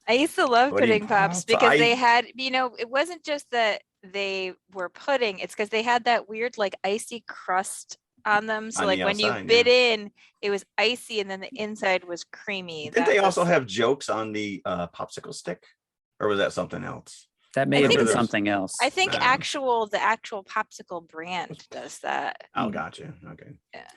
Speaker 4: I used to love pudding pops because they had, it wasn't just that they were pudding. It's because they had that weird like icy crust on them. So like when you bit in, it was icy and then the inside was creamy.
Speaker 3: Did they also have jokes on the popsicle stick? Or was that something else?
Speaker 5: That may have been something else.
Speaker 4: I think the actual popsicle brand does that.
Speaker 3: Oh, gotcha. Okay.
Speaker 4: Yeah.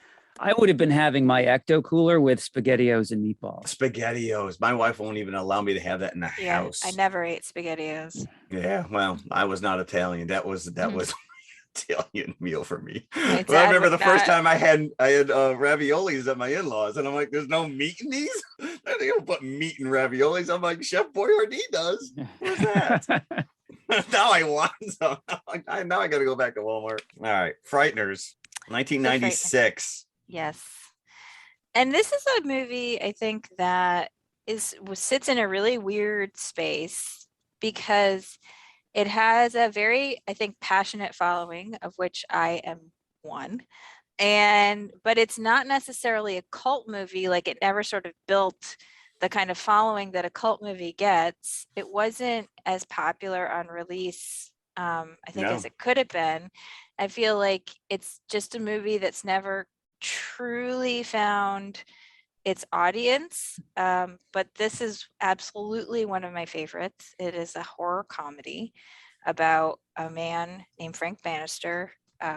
Speaker 5: I would have been having my Ecto Cooler with SpaghettiOs and meatballs.
Speaker 3: SpaghettiOs. My wife won't even allow me to have that in the house.
Speaker 4: I never ate SpaghettiOs.
Speaker 3: Yeah, well, I was not Italian. That was Italian meal for me.
Speaker 4: I
Speaker 3: remember the first time I had raviolis at my in-laws, and I'm like, "There's no meat in these. They don't put meat in raviolis." I'm like, "Chef Boyardee does. Where's that?" Now I want some. Now I got to go back to Walmart. All right, Frighteners, 1996.
Speaker 4: Yes, and this is a movie I think that sits in a really weird space because it has a very, I think, passionate following, of which I am one. But it's not necessarily a cult movie. Like, it never sort of built the kind of following that a cult movie gets. It wasn't as popular on release, I think, as it could have been. I feel like it's just a movie that's never truly found its audience, but this is absolutely one of my favorites. It is a horror comedy about a man named Frank Bannister,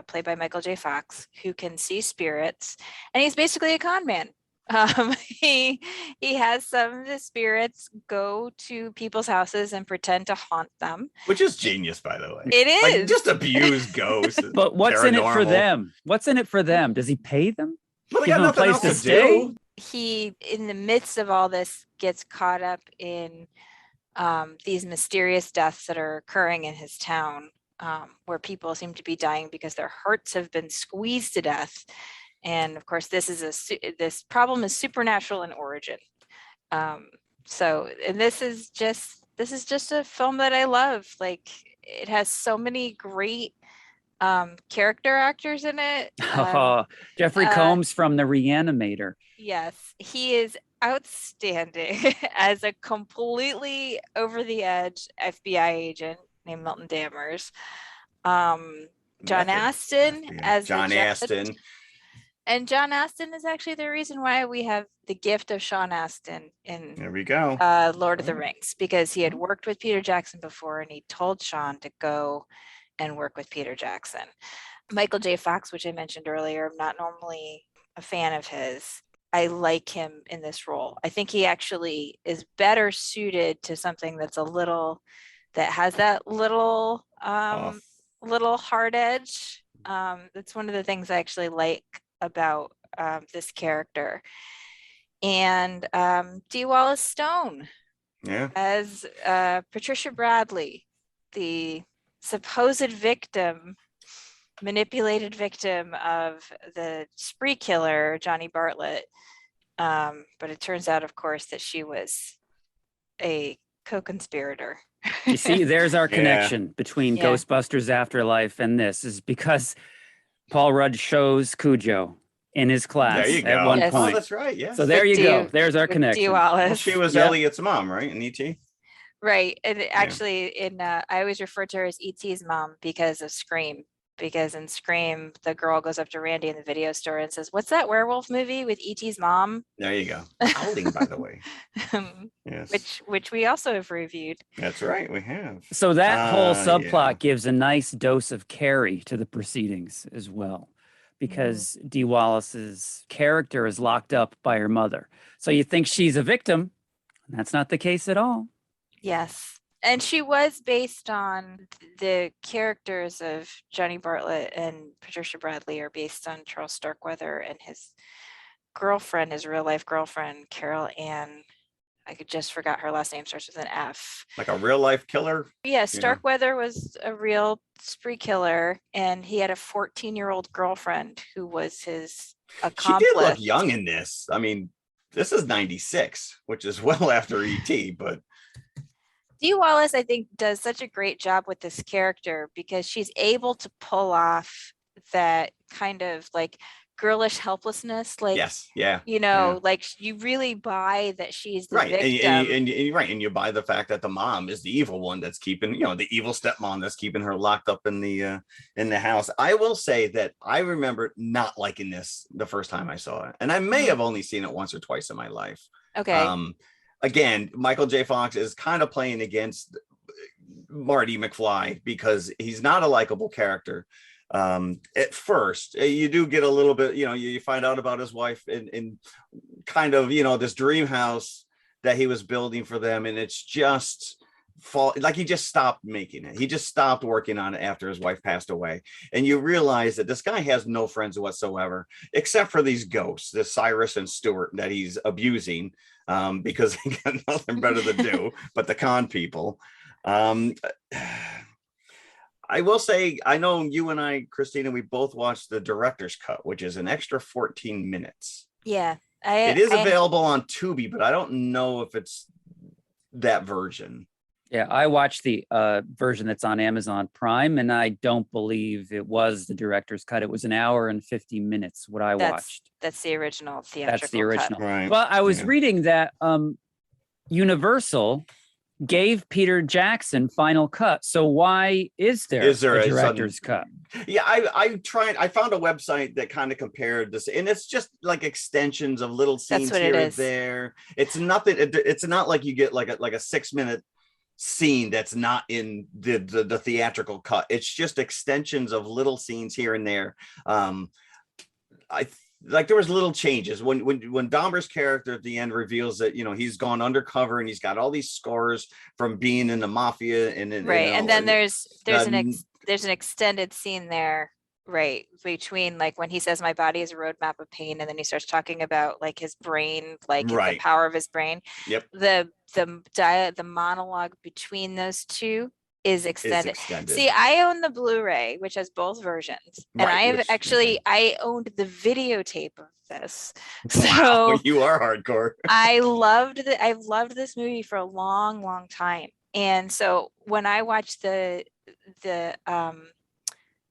Speaker 4: played by Michael J. Fox, who can see spirits, and he's basically a con man. He has some of the spirits go to people's houses and pretend to haunt them,
Speaker 3: which is genius, by the way.
Speaker 4: It is
Speaker 3: like just abuse ghosts.
Speaker 5: But what's in it for them? What's in it for them? Does he pay them?
Speaker 3: Well, they got nothing else to do.
Speaker 4: He, in the midst of all this, gets caught up in these mysterious deaths that are occurring in his town, where people seem to be dying because their hearts have been squeezed to death. And of course, this problem is supernatural in origin. So, and this is just a film that I love. Like, it has so many great character actors in it.
Speaker 5: Jeffrey Combs from The Reanimator.
Speaker 4: Yes, he is outstanding as a completely over the edge FBI agent named Milton Dammers. John Astin as
Speaker 3: John Astin.
Speaker 4: And John Astin is actually the reason why we have the gift of Sean Astin in
Speaker 3: there we go.
Speaker 4: Lord of the Rings, because he had worked with Peter Jackson before, and he told Sean to go and work with Peter Jackson. Michael J. Fox, which I mentioned earlier, I'm not normally a fan of his. I like him in this role. I think he actually is better suited to something that has that little hard edge. That's one of the things I actually like about this character. And Dee Wallace-Stone as Patricia Bradley, the supposed manipulated victim of the spree killer, Johnny Bartlett. But it turns out, of course, that she was a co-conspirator.
Speaker 5: You see, there's our connection between Ghostbusters Afterlife and this, is because Paul Rudd shows Cujo in his class at one point.
Speaker 3: Oh, that's right. Yeah.
Speaker 5: So there you go. There's our connection.
Speaker 4: Dee Wallace.
Speaker 3: Well, she was Elliot's mom, right? In E.T.
Speaker 4: Right. And actually, I always refer to her as E.T.'s mom because of Scream. Because in Scream, the girl goes up to Randy in the video store and says, "What's that werewolf movie with E.T.'s mom?"
Speaker 3: There you go. Howling, by the way.
Speaker 4: Yes. Which we also have reviewed.
Speaker 3: That's right, we have.
Speaker 5: So that whole subplot gives a nice dose of Carrie to the proceedings as well, because Dee Wallace's character is locked up by her mother. So you think she's a victim. That's not the case at all.
Speaker 4: Yes. And she was based on the characters of Johnny Bartlett and Patricia Bradley are based on Charles Starkweather and his girlfriend, his real life girlfriend, Carol Ann. I just forgot her last name, starts with an F.
Speaker 3: Like a real life killer?
Speaker 4: Yeah, Starkweather was a real spree killer, and he had a 14-year-old girlfriend who was his accomplice.
Speaker 3: She did look young in this. I mean, this is 96, which is well after E.T., but
Speaker 4: Dee Wallace, I think, does such a great job with this character because she's able to pull off that kind of like girlish helplessness. Like, like you really buy that she's the victim.
Speaker 3: And you buy the fact that the mom is the evil one that's keeping, the evil stepmom that's keeping her locked up in the house. I will say that I remember not liking this the first time I saw it, and I may have only seen it once or twice in my life.
Speaker 4: Okay.
Speaker 3: Again, Michael J. Fox is kind of playing against Marty McFly because he's not a likable character. At first, you do get a little bit, you find out about his wife in kind of, this dream house that he was building for them. And it's just he just stopped making it. He just stopped working on it after his wife passed away. And you realize that this guy has no friends whatsoever, except for these ghosts, this Cyrus and Stuart that he's abusing. Because they got nothing better to do but to con people. I will say, I know you and I, Christina, we both watched the director's cut, which is an extra 14 minutes.
Speaker 4: Yeah.
Speaker 3: It is available on Tubi, but I don't know if it's that version.
Speaker 5: Yeah, I watched the version that's on Amazon Prime, and I don't believe it was the director's cut. It was an hour and 50 minutes, what I watched.
Speaker 4: That's the original theatrical
Speaker 5: That's the original.
Speaker 4: Cut.
Speaker 5: Right. Well, I was reading that Universal gave Peter Jackson final cut. So why is there a director's cut?
Speaker 3: Yeah, I found a website that kind of compared this, and it's just like extensions of little scenes here and there. It's nothing. It's not like you get like a 6-minute scene that's not in the theatrical cut. It's just extensions of little scenes here and there. Like there was little changes when Dahmer's character at the end reveals that, you know, he's gone undercover and he's got all these scars from being in the mafia and
Speaker 4: right. You know, and then there's an extended scene there, right, between like when he says my body is a roadmap of pain, and then he starts talking about like his brain, like the power of his brain.
Speaker 3: Yep.
Speaker 4: The monologue between those two is extended. See, I own the Blu-ray, which has both versions, and I owned the videotape of this.
Speaker 3: Wow, so you are hardcore.
Speaker 4: I've loved this movie for a long time, and so when I watched the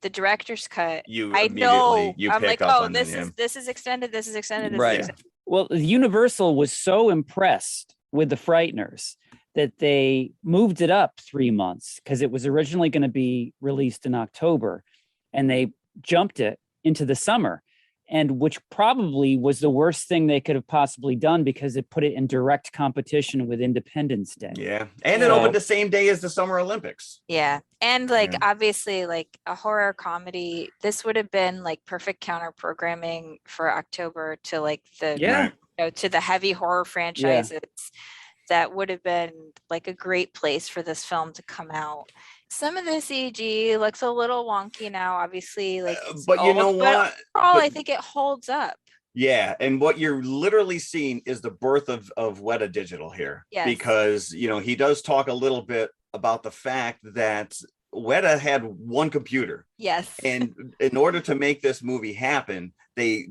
Speaker 4: director's cut, I'm like, oh, this is extended. This is extended.
Speaker 5: Right. Well, Universal was so impressed with the Frighteners that they moved it up 3 months because it was originally going to be released in October, and they jumped it into the summer, and which probably was the worst thing they could have possibly done because it put it in direct competition with Independence Day.
Speaker 3: Yeah. And it opened the same day as the Summer Olympics.
Speaker 4: Yeah. And obviously like a horror comedy, this would have been like perfect counter programming for October to like to the heavy horror franchises. Yeah. That would have been like a great place for this film to come out. Some of the CG looks a little wonky now, obviously. Like,
Speaker 3: but you know what?
Speaker 4: Overall, I think it holds up.
Speaker 3: Yeah, and what you're literally seeing is the birth of Weta Digital here, because you know he does talk a little bit about the fact that Weta had one computer.
Speaker 4: Yes,
Speaker 3: and in order to make this movie happen, they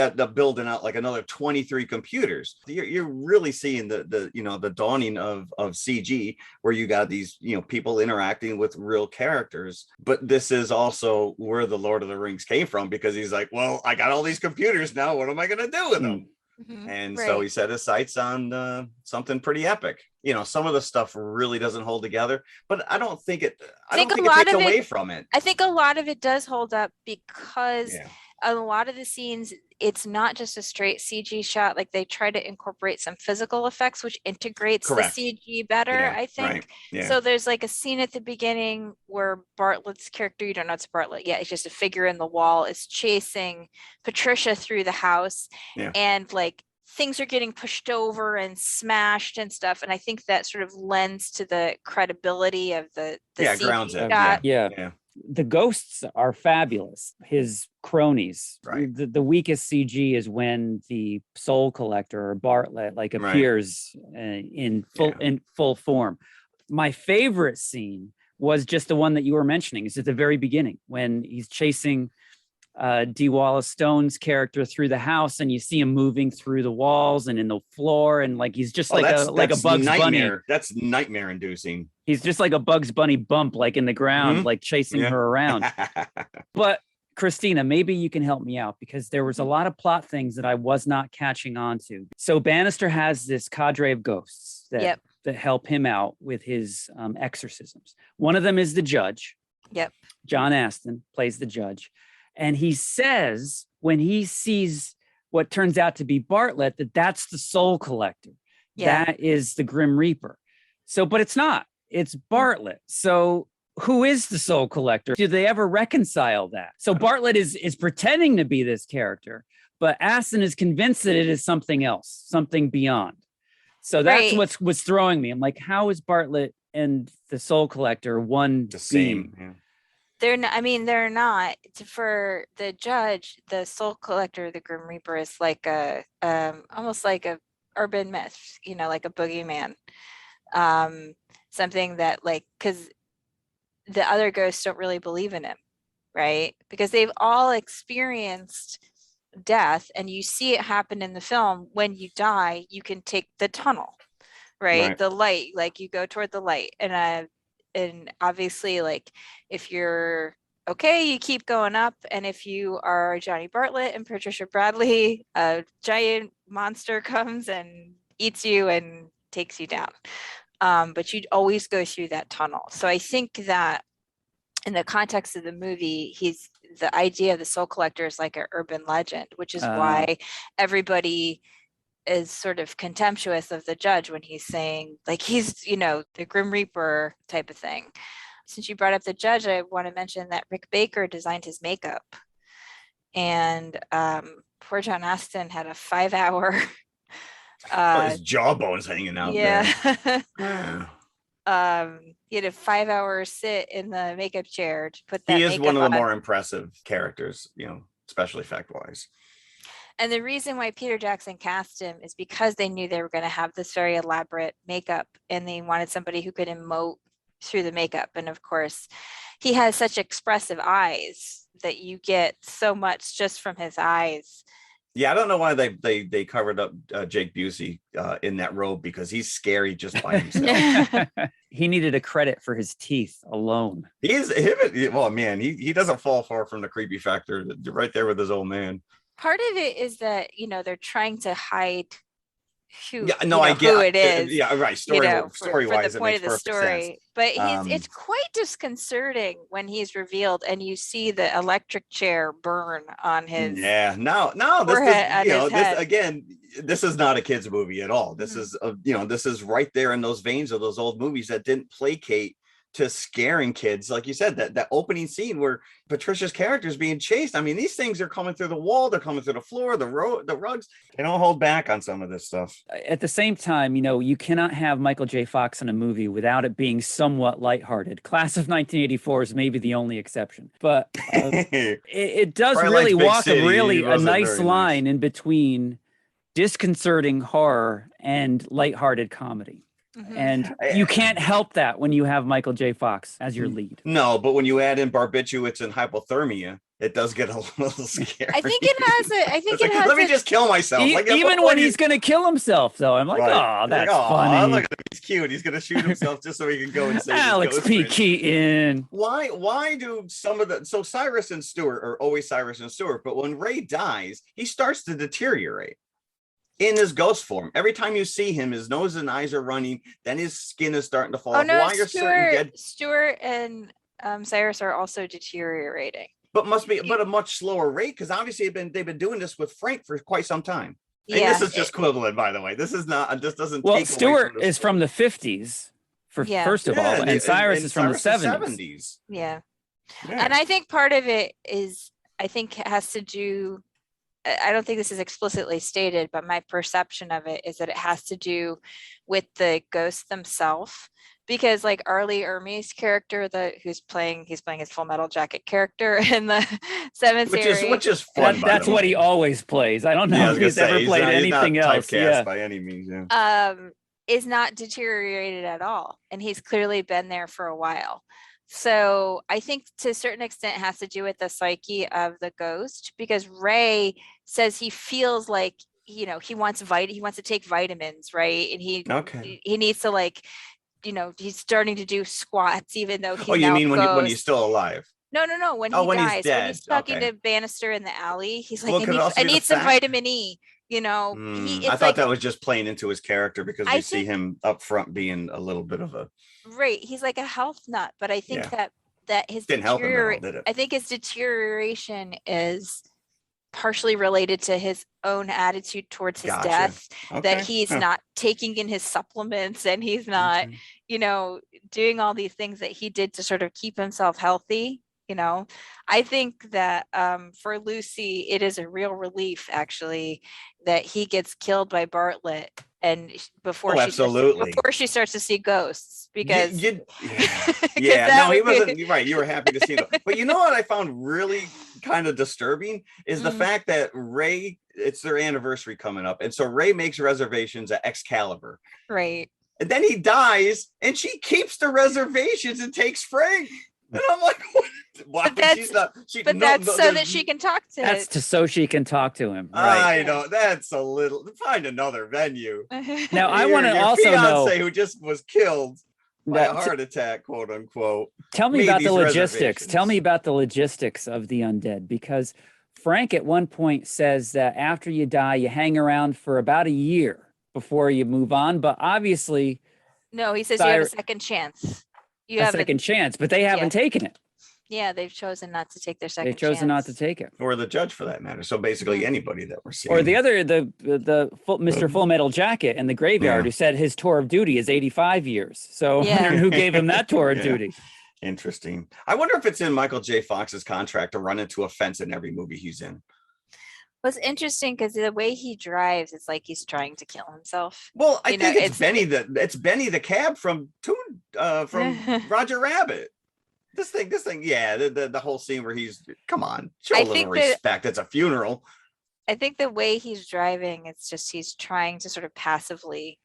Speaker 3: end up building out like another 23 computers. You're really seeing the dawning of CG, where you got these, you know, people interacting with real characters. But this is also where the Lord of the Rings came from, because he's like, well, I got all these computers now. What am I going to do with them? Mm-hmm. And so he set his sights on something pretty epic. You know, some of the stuff really doesn't hold together, but I don't think it takes away from it.
Speaker 4: I think a lot of it does hold up because a lot of the scenes, it's not just a straight CG shot. Like they try to incorporate some physical effects, which integrates the CG better, I think. Right. Yeah. So there's like a scene at the beginning where Bartlett's character, you don't know it's Bartlett yet, it's just a figure in the wall, is chasing Patricia through the house. Yeah. And like things are getting pushed over and smashed and stuff. And I think that sort of lends to the credibility of the CG
Speaker 3: grounds it.
Speaker 4: shot.
Speaker 5: Yeah. The ghosts are fabulous. His cronies.
Speaker 3: Right.
Speaker 5: The weakest CG is when the soul collector or Bartlett appears in full form. My favorite scene was just the one that you were mentioning. It's at the very beginning when he's chasing D. Wallace Stone's character through the house, and you see him moving through the walls and in the floor, and like he's just like a Bugs Bunny.
Speaker 3: That's nightmare inducing.
Speaker 5: He's just like a Bugs Bunny bump, like in the ground, like chasing her around. But Christina, maybe you can help me out, because there was a lot of plot things that I was not catching on to. So Bannister has this cadre of ghosts that help him out with his exorcisms. One of them is the judge.
Speaker 4: Yep.
Speaker 5: John Astin plays the judge. And he says when he sees what turns out to be Bartlett, that's the soul collector. Yeah. That is the Grim Reaper. So, but it's not. It's Bartlett. So who is the soul collector? Do they ever reconcile that? So Bartlett is pretending to be this character, but Astin is convinced that it is something else, something beyond. So that's what's throwing me. I'm like, how is Bartlett and the soul collector one
Speaker 3: the same? Yeah.
Speaker 4: They're not. I mean, they're not. For the judge, the soul collector, the Grim Reaper, is like a almost like a urban myth, you know, like a boogeyman, something that because the other ghosts don't really believe in him, right? Because they've all experienced death, and you see it happen in the film. When you die, you can take the tunnel, right? The light, like you go toward the light, and obviously, like, if you're okay, you keep going up. And if you are Johnny Bartlett and Patricia Bradley, a giant monster comes and eats you and takes you down. but you'd always go through that tunnel. So I think that in the context of the movie, the idea of the soul collector is like an urban legend, which is why everybody is sort of contemptuous of the judge when he's saying, like, he's, you know, the Grim Reaper type of thing. Since you brought up the judge, I want to mention that Rick Baker designed his makeup. And poor John Astin had a 5-hour
Speaker 3: his jawbone's hanging out
Speaker 4: there.
Speaker 3: Yeah.
Speaker 4: He had a 5-hour sit in the makeup chair to put that.
Speaker 3: He is one of the more impressive characters, you know, special effect wise.
Speaker 4: And the reason why Peter Jackson cast him is because they knew they were going to have this very elaborate makeup, and they wanted somebody who could emote through the makeup. And of course, he has such expressive eyes that you get so much just from his eyes.
Speaker 3: Yeah, I don't know why they covered up Jake Busey in that robe, because he's scary just by himself.
Speaker 5: He needed a credit for his teeth alone.
Speaker 3: Well, man, he doesn't fall far from the creepy factor, right there with his old man.
Speaker 4: Part of it is that, you know, they're trying to hide who it is.
Speaker 3: Yeah, right. Story wise,
Speaker 4: the point of the story. Sense. But it's quite disconcerting when he's revealed and you see the electric chair burn on his
Speaker 3: this is not a kid's movie at all. This is this is right there in those veins of those old movies that didn't placate to scaring kids. Like you said, that opening scene where Patricia's character is being chased. I mean, these things are coming through the wall, they're coming through the floor, the rugs. They don't hold back on some of this stuff.
Speaker 5: At the same time, you know, you cannot have Michael J. Fox in a movie without it being somewhat lighthearted. Class of 1984 is maybe the only exception, but it does really walk a nice line in between disconcerting horror and lighthearted comedy. Mm-hmm. And you can't help that when you have Michael J. Fox as your lead.
Speaker 3: No, but when you add in barbiturates and hypothermia, it does get a little scary.
Speaker 4: I think it has.
Speaker 3: Let me just kill myself.
Speaker 5: Even when he's going to kill himself, though, I'm like, oh, that's funny.
Speaker 3: Look at him, he's cute. He's going to shoot himself just so he can go and save
Speaker 5: Alex P. Keaton.
Speaker 3: Why do some of so Cyrus and Stewart are always Cyrus and Stewart, but when Ray dies, he starts to deteriorate in his ghost form. Every time you see him, his nose and eyes are running, then his skin is starting to fall off.
Speaker 4: No, Stewart and Cyrus are also deteriorating.
Speaker 3: But a much slower rate, because obviously they've been doing this with Frank for quite some time. And this is just equivalent, by the way. This is not. This doesn't.
Speaker 5: Well, Stewart is from the 50s, first of all, and Cyrus is from the 70s.
Speaker 4: Yeah, and I think part of it has to do. I don't think this is explicitly stated, but my perception of it is that it has to do with the ghosts themselves. Because like Arlie Ermey's character, he's playing his Full Metal Jacket character in the seventh series,
Speaker 3: which is fun.
Speaker 5: That's what he always plays. I don't know if he's ever played anything else.
Speaker 3: Yeah, by any means. Yeah.
Speaker 4: Is not deteriorated at all, and he's clearly been there for a while. So I think to a certain extent it has to do with the psyche of the ghost, because Ray says he feels like, you know, he wants to take vitamins, right? And he needs to, like, you know, he's starting to do squats even though he
Speaker 3: you mean when he's still alive?
Speaker 4: No, when he dies,
Speaker 3: he's dead.
Speaker 4: When he's talking to Bannister in the alley, he's like, I need some vitamin E. You know,
Speaker 3: I thought that was just playing into his character, because we see him up front being a little bit of a
Speaker 4: he's like a health nut, but I think that his
Speaker 3: didn't help him at all, did it?
Speaker 4: I think his deterioration is partially related to his own attitude towards his death, that he's not taking in his supplements, and he's not, you know, doing all these things that he did to sort of keep himself healthy. You know, I think that for Lucy, it is a real relief, actually, that he gets killed by Bartlett, and before she starts to see ghosts, because
Speaker 3: he wasn't. You're right. You were happy to see them, but you know what I found really kind of disturbing is the fact that Ray. It's their anniversary coming up, and so Ray makes reservations at Excalibur,
Speaker 4: right?
Speaker 3: And then he dies, and she keeps the reservations and takes Frank. And I'm like, why?
Speaker 4: That she can talk to him.
Speaker 5: That's so she can talk to him. Right?
Speaker 3: I know. That's a little. Find another venue.
Speaker 5: Now, I want to also know
Speaker 3: who just was killed by a heart attack, quote unquote.
Speaker 5: Tell me about the logistics. Tell me about the logistics of the undead, because Frank at one point says that after you die, you hang around for about a year before you move on. But obviously,
Speaker 4: No, he says you have a second chance. You have
Speaker 5: a second chance, but they haven't taken it.
Speaker 4: Yeah, they've chosen not to take their second chance.
Speaker 5: They've chosen not to take it.
Speaker 3: Or the judge for that matter. So basically anybody that we're seeing.
Speaker 5: Or the other, Mr. Full Metal Jacket in the graveyard who said his tour of duty is 85 years. So I wonder who gave him that tour of duty.
Speaker 3: Interesting. I wonder if it's in Michael J. Fox's contract to run into a fence in every movie he's in.
Speaker 4: What's interesting because the way he drives, it's like he's trying to kill himself.
Speaker 3: Well, I think it's Benny the cab from Roger Rabbit. This thing, the whole scene where he's, come on, show a little respect. It's a funeral.
Speaker 4: I think the way he's driving, it's just he's trying to sort of passively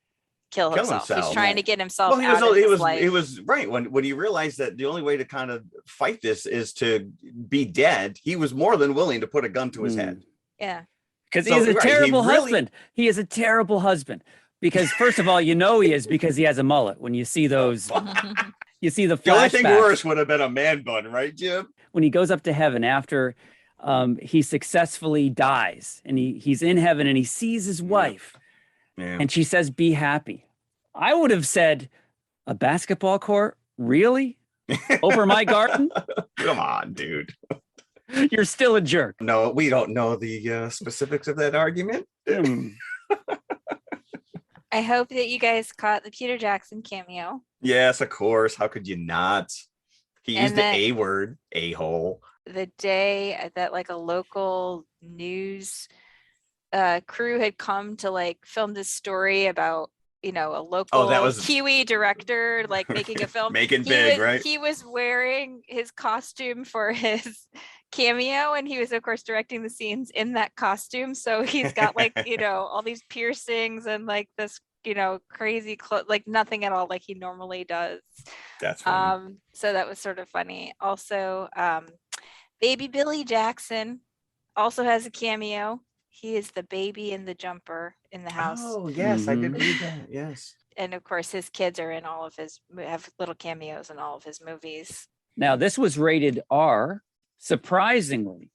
Speaker 4: kill himself. He's trying to get himself out of his life.
Speaker 3: He was right when he realized that the only way to kind of fight this is to be dead. He was more than willing to put a gun to his head.
Speaker 4: Yeah,
Speaker 5: because he's a terrible husband. He is a terrible husband. Because first of all, he is because he has a mullet. When you see those. You see the flashbacks.
Speaker 3: The only thing worse would have been a man bun, right, Jim?
Speaker 5: When he goes up to heaven after he successfully dies and he's in heaven and he sees his wife and she says, be happy. I would have said, a basketball court? Really? Over my garden?
Speaker 3: Come on, dude.
Speaker 5: You're still a jerk.
Speaker 3: No, we don't know the specifics of that argument.
Speaker 4: I hope that you guys caught the Peter Jackson cameo.
Speaker 3: Yes, of course. How could you not? He used the A word, a-hole.
Speaker 4: The day that like a local news crew had come to like film this story about, a local Kiwi director like making a film.
Speaker 3: Right?
Speaker 4: He was wearing his costume for his cameo, and he was of course directing the scenes in that costume. So he's got like, all these piercings and like this, crazy like nothing at all like he normally does.
Speaker 3: That's funny.
Speaker 4: So that was sort of funny. Also, baby Billy Jackson also has a cameo. He is the baby in the jumper in the house.
Speaker 3: Oh yes, I did read that. Yes.
Speaker 4: And of course his kids are in have little cameos in all of his movies.
Speaker 5: Now this was rated R. Surprisingly,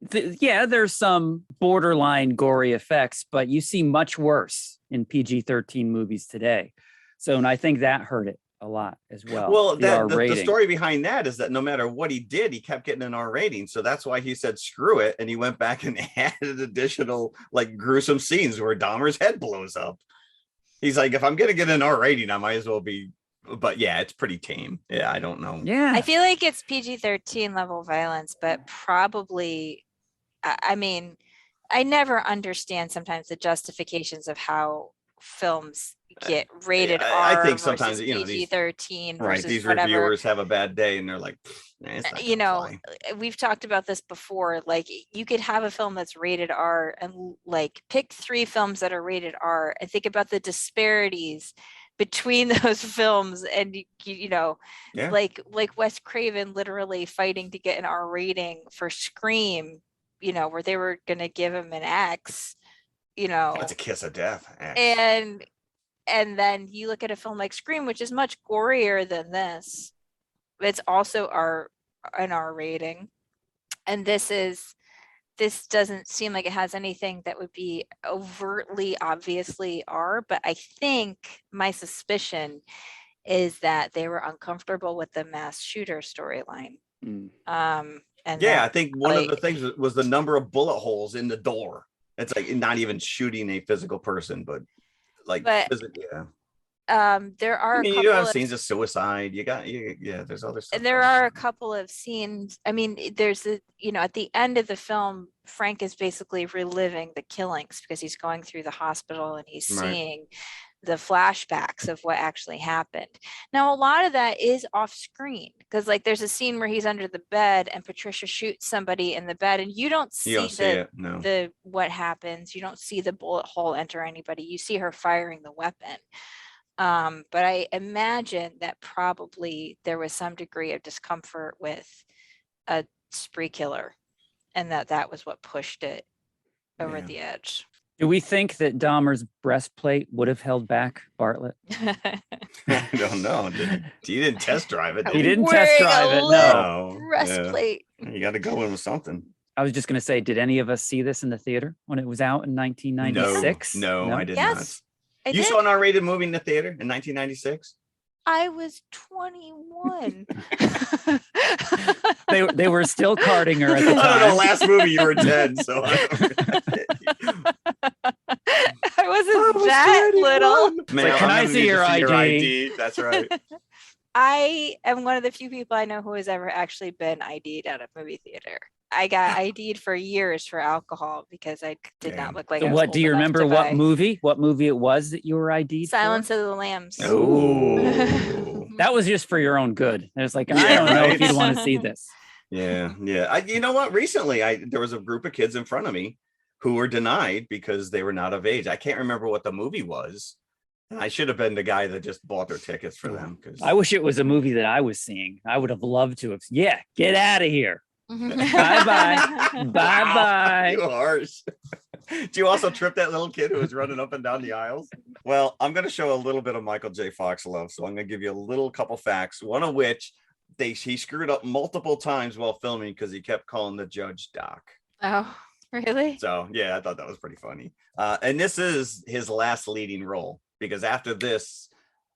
Speaker 5: there's some borderline gory effects, but you see much worse in PG-13 movies today. So, and I think that hurt it a lot as well.
Speaker 3: Well, the story behind that is that no matter what he did, he kept getting an R rating. So that's why he said, screw it. And he went back and added additional like gruesome scenes where Dahmer's head blows up. He's like, if I'm going to get an R rating, I might as well be. But yeah, it's pretty tame. Yeah, I don't know.
Speaker 5: Yeah,
Speaker 4: I feel like it's PG-13 level violence, but probably, I mean, I never understand sometimes the justifications of how films get rated R.
Speaker 3: I think sometimes
Speaker 4: PG-13
Speaker 3: right. These reviewers have a bad day and they're like,
Speaker 4: we've talked about this before. Like, you could have a film that's rated R and like pick 3 films that are rated R and think about the disparities between those films, and like Wes Craven literally fighting to get an R rating for Scream, where they were going to give him an X,
Speaker 3: it's a kiss of death. X.
Speaker 4: And then you look at a film like Scream, which is much gorier than this. It's also an R rating, and this doesn't seem like it has anything that would be overtly obviously R, but I think my suspicion is that they were uncomfortable with the mass shooter storyline.
Speaker 3: I think one of the things was the number of bullet holes in the door. It's like not even shooting a physical person, but there are
Speaker 4: you
Speaker 3: have scenes of suicide. There's other stuff.
Speaker 4: And there are a couple of scenes. I mean, there's at the end of the film, Frank is basically reliving the killings because he's going through the hospital and he's seeing the flashbacks of what actually happened. Now, a lot of that is off screen because like there's a scene where he's under the bed and Patricia shoots somebody in the bed and you don't see what happens. You don't see the bullet hole enter anybody. You see her firing the weapon. But I imagine that probably there was some degree of discomfort with a spree killer and that was what pushed it over the edge.
Speaker 5: Do we think that Dahmer's breastplate would have held back Bartlett?
Speaker 3: I don't know. He didn't test drive it.
Speaker 5: He didn't test drive it. No.
Speaker 4: Breastplate.
Speaker 3: Yeah. You got to go in with something.
Speaker 5: I was just going to say, did any of us see this in the theater when it was out in 1996?
Speaker 3: No, I did not. You saw an R-rated movie in the theater in 1996?
Speaker 4: I was 21.
Speaker 5: They were still carding her at the time.
Speaker 3: I don't know. Last movie you were 10, so I
Speaker 4: wasn't that little.
Speaker 3: Man,
Speaker 5: can I see your ID?
Speaker 3: That's right.
Speaker 4: I am one of the few people I know who has ever actually been ID'd at a movie theater. I got ID'd for years for alcohol because I did not look like.
Speaker 5: So what do you remember? What movie it was that you were ID'd?
Speaker 4: Silence of the Lambs.
Speaker 3: Oh,
Speaker 5: that was just for your own good. It was like, I don't know if you'd want to see this.
Speaker 3: Yeah. You know what? Recently, there was a group of kids in front of me who were denied because they were not of age. I can't remember what the movie was. I should have been the guy that just bought their tickets for them. Because
Speaker 5: I wish it was a movie that I was seeing. I would have loved to have. Yeah, get out of here. Bye-bye. Bye-bye.
Speaker 3: You harsh. Do you also trip that little kid who was running up and down the aisles? Well, I'm going to show a little bit of Michael J. Fox love. So I'm going to give you a couple facts, one of which he screwed up multiple times while filming because he kept calling the judge Doc.
Speaker 4: Oh, really?
Speaker 3: So, yeah, I thought that was pretty funny. And this is his last leading role because after this,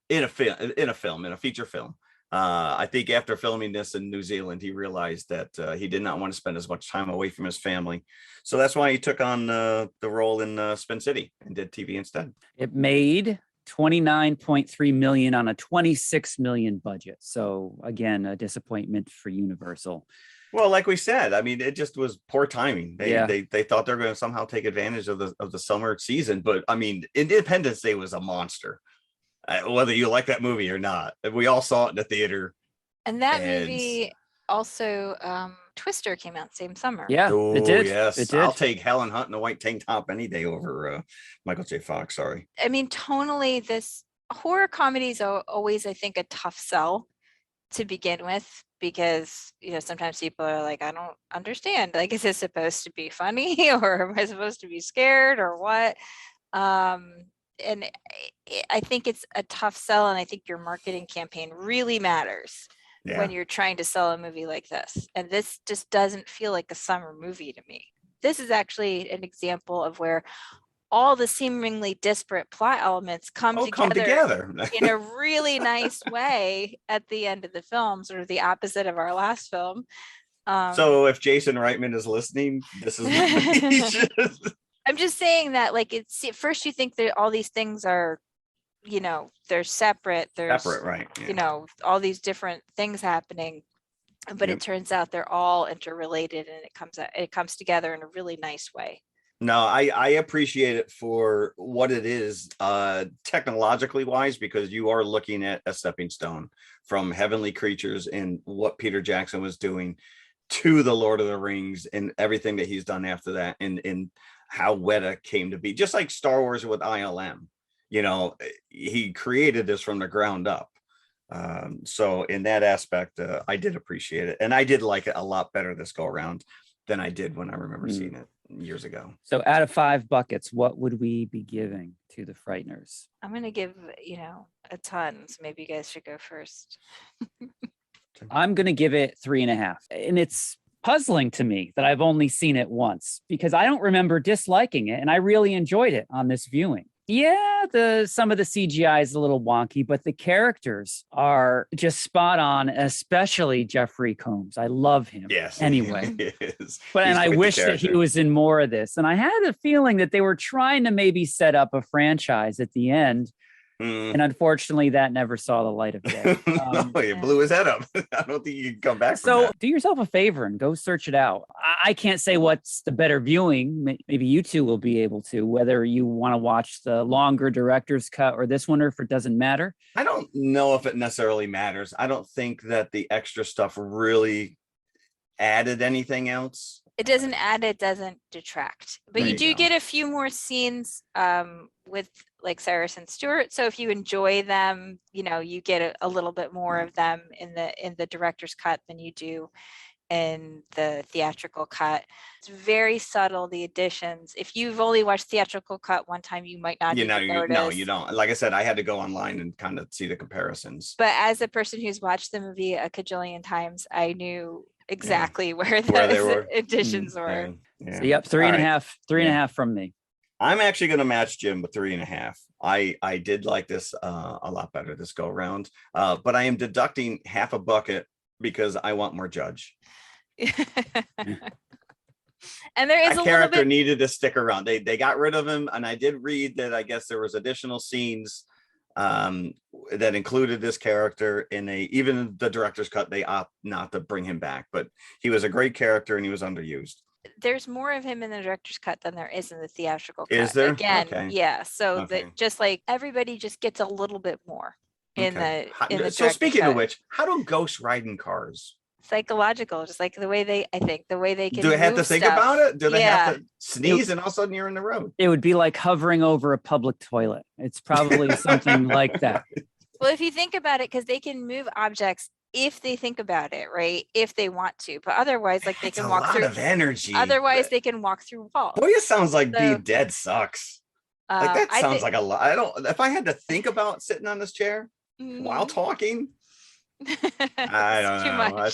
Speaker 3: in a feature film, I think after filming this in New Zealand, he realized that he did not want to spend as much time away from his family. So that's why he took on the role in Spin City and did TV instead.
Speaker 5: It made $29.3 million on a $26 million budget. So again, a disappointment for Universal.
Speaker 3: Well, like we said, I mean, it just was poor timing. They thought they were going to somehow take advantage of the summer season. But I mean, Independence Day was a monster. Whether you like that movie or not, we all saw it in the theater.
Speaker 4: And that movie also, Twister came out same summer.
Speaker 5: Yeah, it did.
Speaker 3: Yes,
Speaker 5: it did.
Speaker 3: I'll take Helen Hunt in a white tank top any day over Michael J. Fox. Sorry.
Speaker 4: I mean, tonally, this horror comedies are always, I think, a tough sell to begin with because sometimes people are like, I don't understand. Like, is this supposed to be funny or am I supposed to be scared or what? And I think it's a tough sell, and I think your marketing campaign really matters when you're trying to sell a movie like this. And this just doesn't feel like a summer movie to me. This is actually an example of where all the seemingly disparate plot elements come together in a really nice way at the end of the film, sort of the opposite of our last film.
Speaker 3: So if Jason Reitman is listening, this is
Speaker 4: I'm just saying that, like, it's at first you think that all these things are, they're separate. There's separate,
Speaker 3: right? Yeah.
Speaker 4: All these different things happening, but it turns out they're all interrelated, and it comes together in a really nice way.
Speaker 3: No, I appreciate it for what it is, technologically wise, because you are looking at a stepping stone from Heavenly Creatures and what Peter Jackson was doing to the Lord of the Rings and everything that he's done after that, and how Weta came to be, just like Star Wars with ILM. He created this from the ground up. So in that aspect, I did appreciate it, and I did like it a lot better this go around than I did when I remember seeing it years ago.
Speaker 5: So out of 5 buckets, what would we be giving to the Frighteners?
Speaker 4: I'm going to give, a ton. So maybe you guys should go first.
Speaker 5: I'm going to give it 3.5. And it's puzzling to me that I've only seen it once because I don't remember disliking it, and I really enjoyed it on this viewing. Yeah, some of the CGI is a little wonky, but the characters are just spot on, especially Jeffrey Combs. I love him.
Speaker 3: Yes.
Speaker 5: Anyway. And I wish that he was in more of this. And I had a feeling that they were trying to maybe set up a franchise at the end. And unfortunately, that never saw the light of day.
Speaker 3: It blew his head up. I don't think you can come back from
Speaker 5: so
Speaker 3: that.
Speaker 5: Do yourself a favor and go search it out. I can't say what's the better viewing. Maybe you two will be able to, whether you want to watch the longer director's cut or this one, or if it doesn't matter.
Speaker 3: I don't know if it necessarily matters. I don't think that the extra stuff really added anything else.
Speaker 4: It doesn't add, it doesn't detract. But you do get a few more scenes with like Cyrus and Stewart. So if you enjoy them, you get a little bit more of them in the director's cut than you do in the theatrical cut. It's very subtle, the additions. If you've only watched theatrical cut one time, you might not even notice.
Speaker 3: No, you don't. Like I said, I had to go online and kind of see the comparisons.
Speaker 4: But as a person who's watched the movie a cajillion times, I knew exactly where those additions were.
Speaker 3: Yeah.
Speaker 5: So, yep, 3.5 from me.
Speaker 3: I'm actually going to match Jim with 3.5. I did like this a lot better this go around, but I am deducting half a bucket because I want more Judge.
Speaker 4: And there is
Speaker 3: that
Speaker 4: a
Speaker 3: character
Speaker 4: little bit
Speaker 3: needed to stick around. They got rid of him, and I did read that I guess there was additional scenes that included this character in even the director's cut. They opt not to bring him back, but he was a great character and he was underused.
Speaker 4: There's more of him in the director's cut than there is in the theatrical cut.
Speaker 3: Is there?
Speaker 4: Again,
Speaker 3: Okay.
Speaker 4: yeah. So
Speaker 3: Okay.
Speaker 4: that just like everybody just gets a little bit more in the
Speaker 3: So speaking
Speaker 4: cut.
Speaker 3: of which, how do ghosts ride in cars?
Speaker 4: Psychological, just like the way they can
Speaker 3: do they have to think about it? Do they have to sneeze and all of a sudden you're in the road?
Speaker 5: It would be like hovering over a public toilet. It's probably something like that.
Speaker 4: Well, if you think about it, because they can move objects if they think about it, right? If they want to, but otherwise, like they can walk through.
Speaker 3: A lot of energy.
Speaker 4: Otherwise, they can walk through walls.
Speaker 3: Boy, it sounds like being dead sucks. Like that sounds like a lot. I don't. If I had to think about sitting on this chair while talking, I don't know.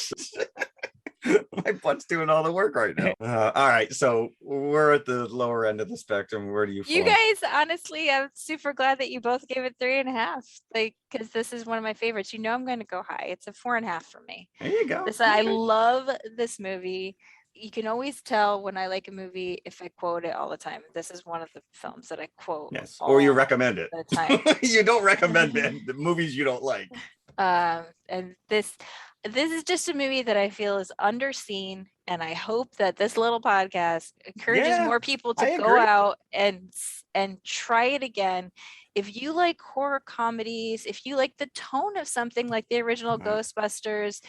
Speaker 3: My butt's doing all the work right now. All right, so we're at the lower end of the spectrum. Where do you fall?
Speaker 4: You guys, honestly, I'm super glad that you both gave it 3.5. Like, because this is one of my favorites. You know, I'm going to go high. It's a 4.5 for me.
Speaker 3: There you go.
Speaker 4: I love this movie. You can always tell when I like a movie if I quote it all the time. This is one of the films that I quote.
Speaker 3: Yes, or you recommend it.
Speaker 4: The time.
Speaker 3: You don't recommend the movies you don't like.
Speaker 4: And this is just a movie that I feel is underseen, and I hope that this little podcast encourages more people to go out and try it again. If you like horror comedies, if you like the tone of something like the original Ghostbusters,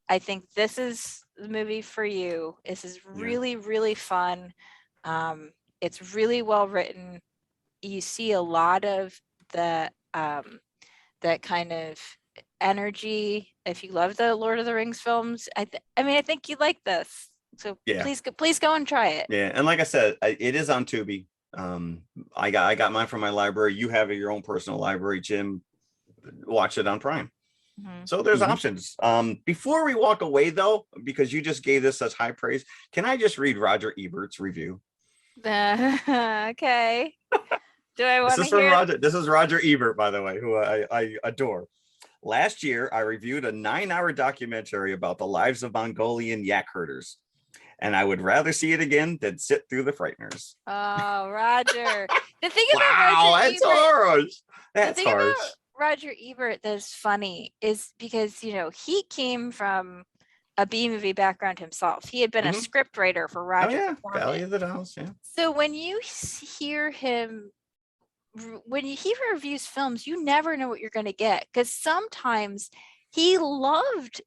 Speaker 4: I think this is the movie for you. This is really, really fun. It's really well written. You see a lot of the that kind of energy. If you love the Lord of the Rings films, I think you like this. So please go and try it.
Speaker 3: Yeah, and like I said, it is on Tubi. I got mine from my library. You have your own personal library, Jim. Watch it on Prime. Mm-hmm. So there's options. Before we walk away, though, because you just gave this such high praise, can I just read Roger Ebert's review?
Speaker 4: Okay. Do I want to hear?
Speaker 3: Roger. This is Roger Ebert, by the way, who I adore. Last year, I reviewed a 9-hour documentary about the lives of Mongolian yak herders, and I would rather see it again than sit through the Frighteners.
Speaker 4: Oh, Roger. The thing about Roger
Speaker 3: Ebert, harsh. That's harsh.
Speaker 4: Roger Ebert that's funny is because, he came from a B-movie background himself. He had been a script writer for Roger Corman.
Speaker 3: Valley of the Dolls, yeah.
Speaker 4: So when you hear him, when he reviews films, you never know what you're going to get, because sometimes he loved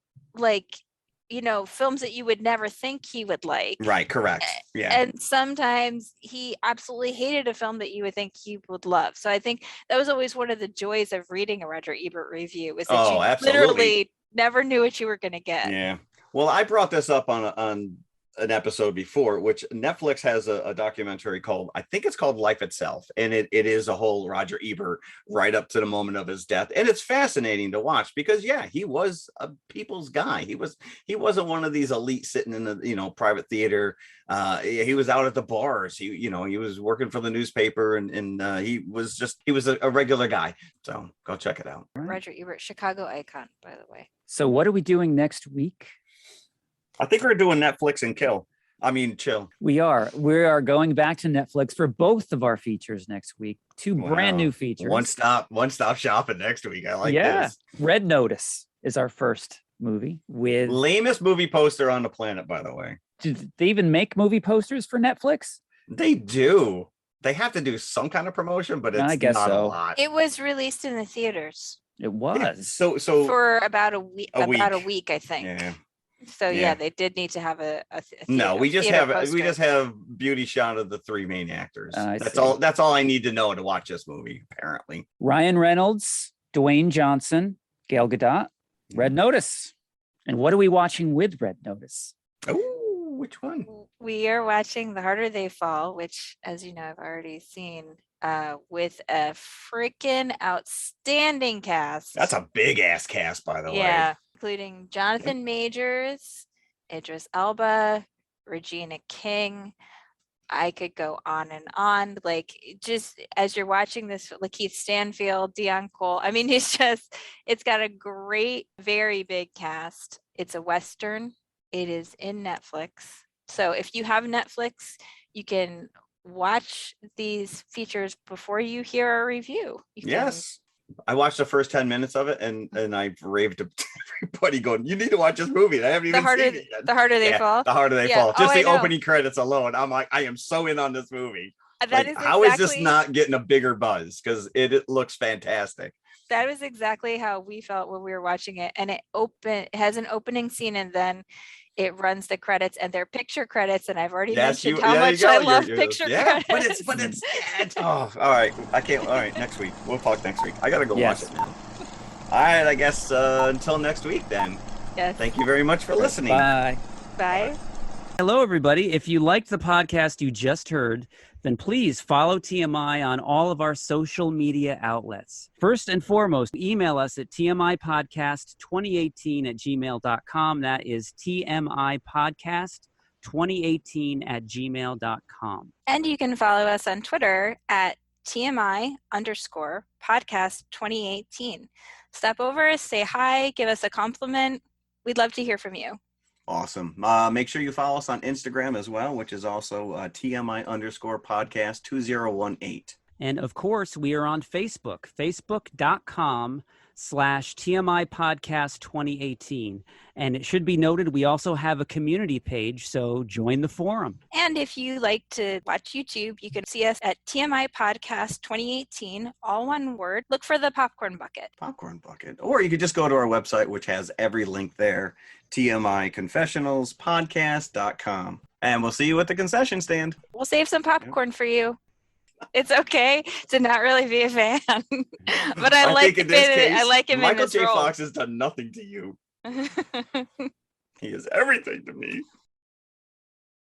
Speaker 4: films that you would never think he would like.
Speaker 3: Right, correct. Yeah.
Speaker 4: And sometimes he absolutely hated a film that you would think he would love. So I think that was always one of the joys of reading a Roger Ebert review, is that you literally never knew what you were going to get.
Speaker 3: Yeah. Well, I brought this up on an episode before, which Netflix has a documentary called, I think it's called Life Itself. And it is a whole Roger Ebert right up to the moment of his death. And it's fascinating to watch because he was a people's guy. He wasn't one of these elite sitting in the, private theater. He was out at the bars. He was working for the newspaper and he was a regular guy. So go check it out.
Speaker 4: Roger Ebert, Chicago icon, by the way.
Speaker 5: So what are we doing next week?
Speaker 3: I think we're doing Netflix and chill.
Speaker 5: We are going back to Netflix for both of our features next week. Two brand new features. One
Speaker 3: stop shopping next week. I like this.
Speaker 5: Red Notice is our first movie with
Speaker 3: lamest movie poster on the planet, by the way.
Speaker 5: Did they even make movie posters for Netflix?
Speaker 3: They do. They have to do some kind of promotion, but it's not a lot.
Speaker 4: It was released in the theaters.
Speaker 5: It was.
Speaker 3: Yeah, so
Speaker 4: for about a week, I think.
Speaker 3: Yeah.
Speaker 4: So they did need to have a
Speaker 3: we just have beauty shot of the three main actors. That's all I need to know to watch this movie, apparently.
Speaker 5: Ryan Reynolds, Dwayne Johnson, Gal Gadot, Red Notice. And what are we watching with Red Notice?
Speaker 3: Oh, which one?
Speaker 4: We are watching The Harder They Fall, which, as you know, I've already seen, with a freaking outstanding cast.
Speaker 3: That's a big ass cast, by the way.
Speaker 4: Yeah. Including Jonathan Majors, Idris Elba, Regina King, I could go on and on. Like, just as you're watching this, Lakeith Stanfield, Dion Cole. I mean, it's got a great, very big cast. It's a Western. It is in Netflix. So if you have Netflix, you can watch these features before you hear our review.
Speaker 3: Yes. I watched the first 10 minutes of it and I've raved to everybody going, you need to watch this movie. I haven't even seen it yet.
Speaker 4: The harder they fall.
Speaker 3: The harder they fall. Just the opening credits alone. I'm like, I am so in on this movie. How is this not getting a bigger buzz? Because it looks fantastic.
Speaker 4: That was exactly how we felt when we were watching it. And it has an opening scene and then it runs the credits and they're picture credits. And I've already mentioned how much I love picture credits.
Speaker 3: But it's oh, all right. I can't. All right. Next week. We'll talk next week. I got to go watch it now. All right. I guess until next week then.
Speaker 4: Yes.
Speaker 3: Thank you very much for listening.
Speaker 5: Bye.
Speaker 4: Bye.
Speaker 5: Hello, everybody. If you liked the podcast you just heard, then please follow TMI on all of our social media outlets. First and foremost, email us at tmipodcast2018@gmail.com. That is tmipodcast2018@gmail.com.
Speaker 4: And you can follow us on Twitter at TMI_podcast2018. Stop over, say hi, give us a compliment. We'd love to hear from you.
Speaker 3: Awesome. Make sure you follow us on Instagram as well, which is also TMI_podcast2018.
Speaker 5: And of course, we are on Facebook, facebook.com/TMI Podcast 2018. And it should be noted, we also have a community page, so join the forum.
Speaker 4: And if you like to watch YouTube, you can see us at TMI Podcast 2018, all one word. Look for the popcorn bucket.
Speaker 3: Popcorn bucket. Or you could just go to our website, which has every link there, TMIconfessionalspodcast.com. And we'll see you at the concession stand.
Speaker 4: We'll save some popcorn for you. It's okay to not really be a fan, but I like him in
Speaker 3: Michael
Speaker 4: this
Speaker 3: J.
Speaker 4: role.
Speaker 3: Fox has done nothing to you. He is everything to me.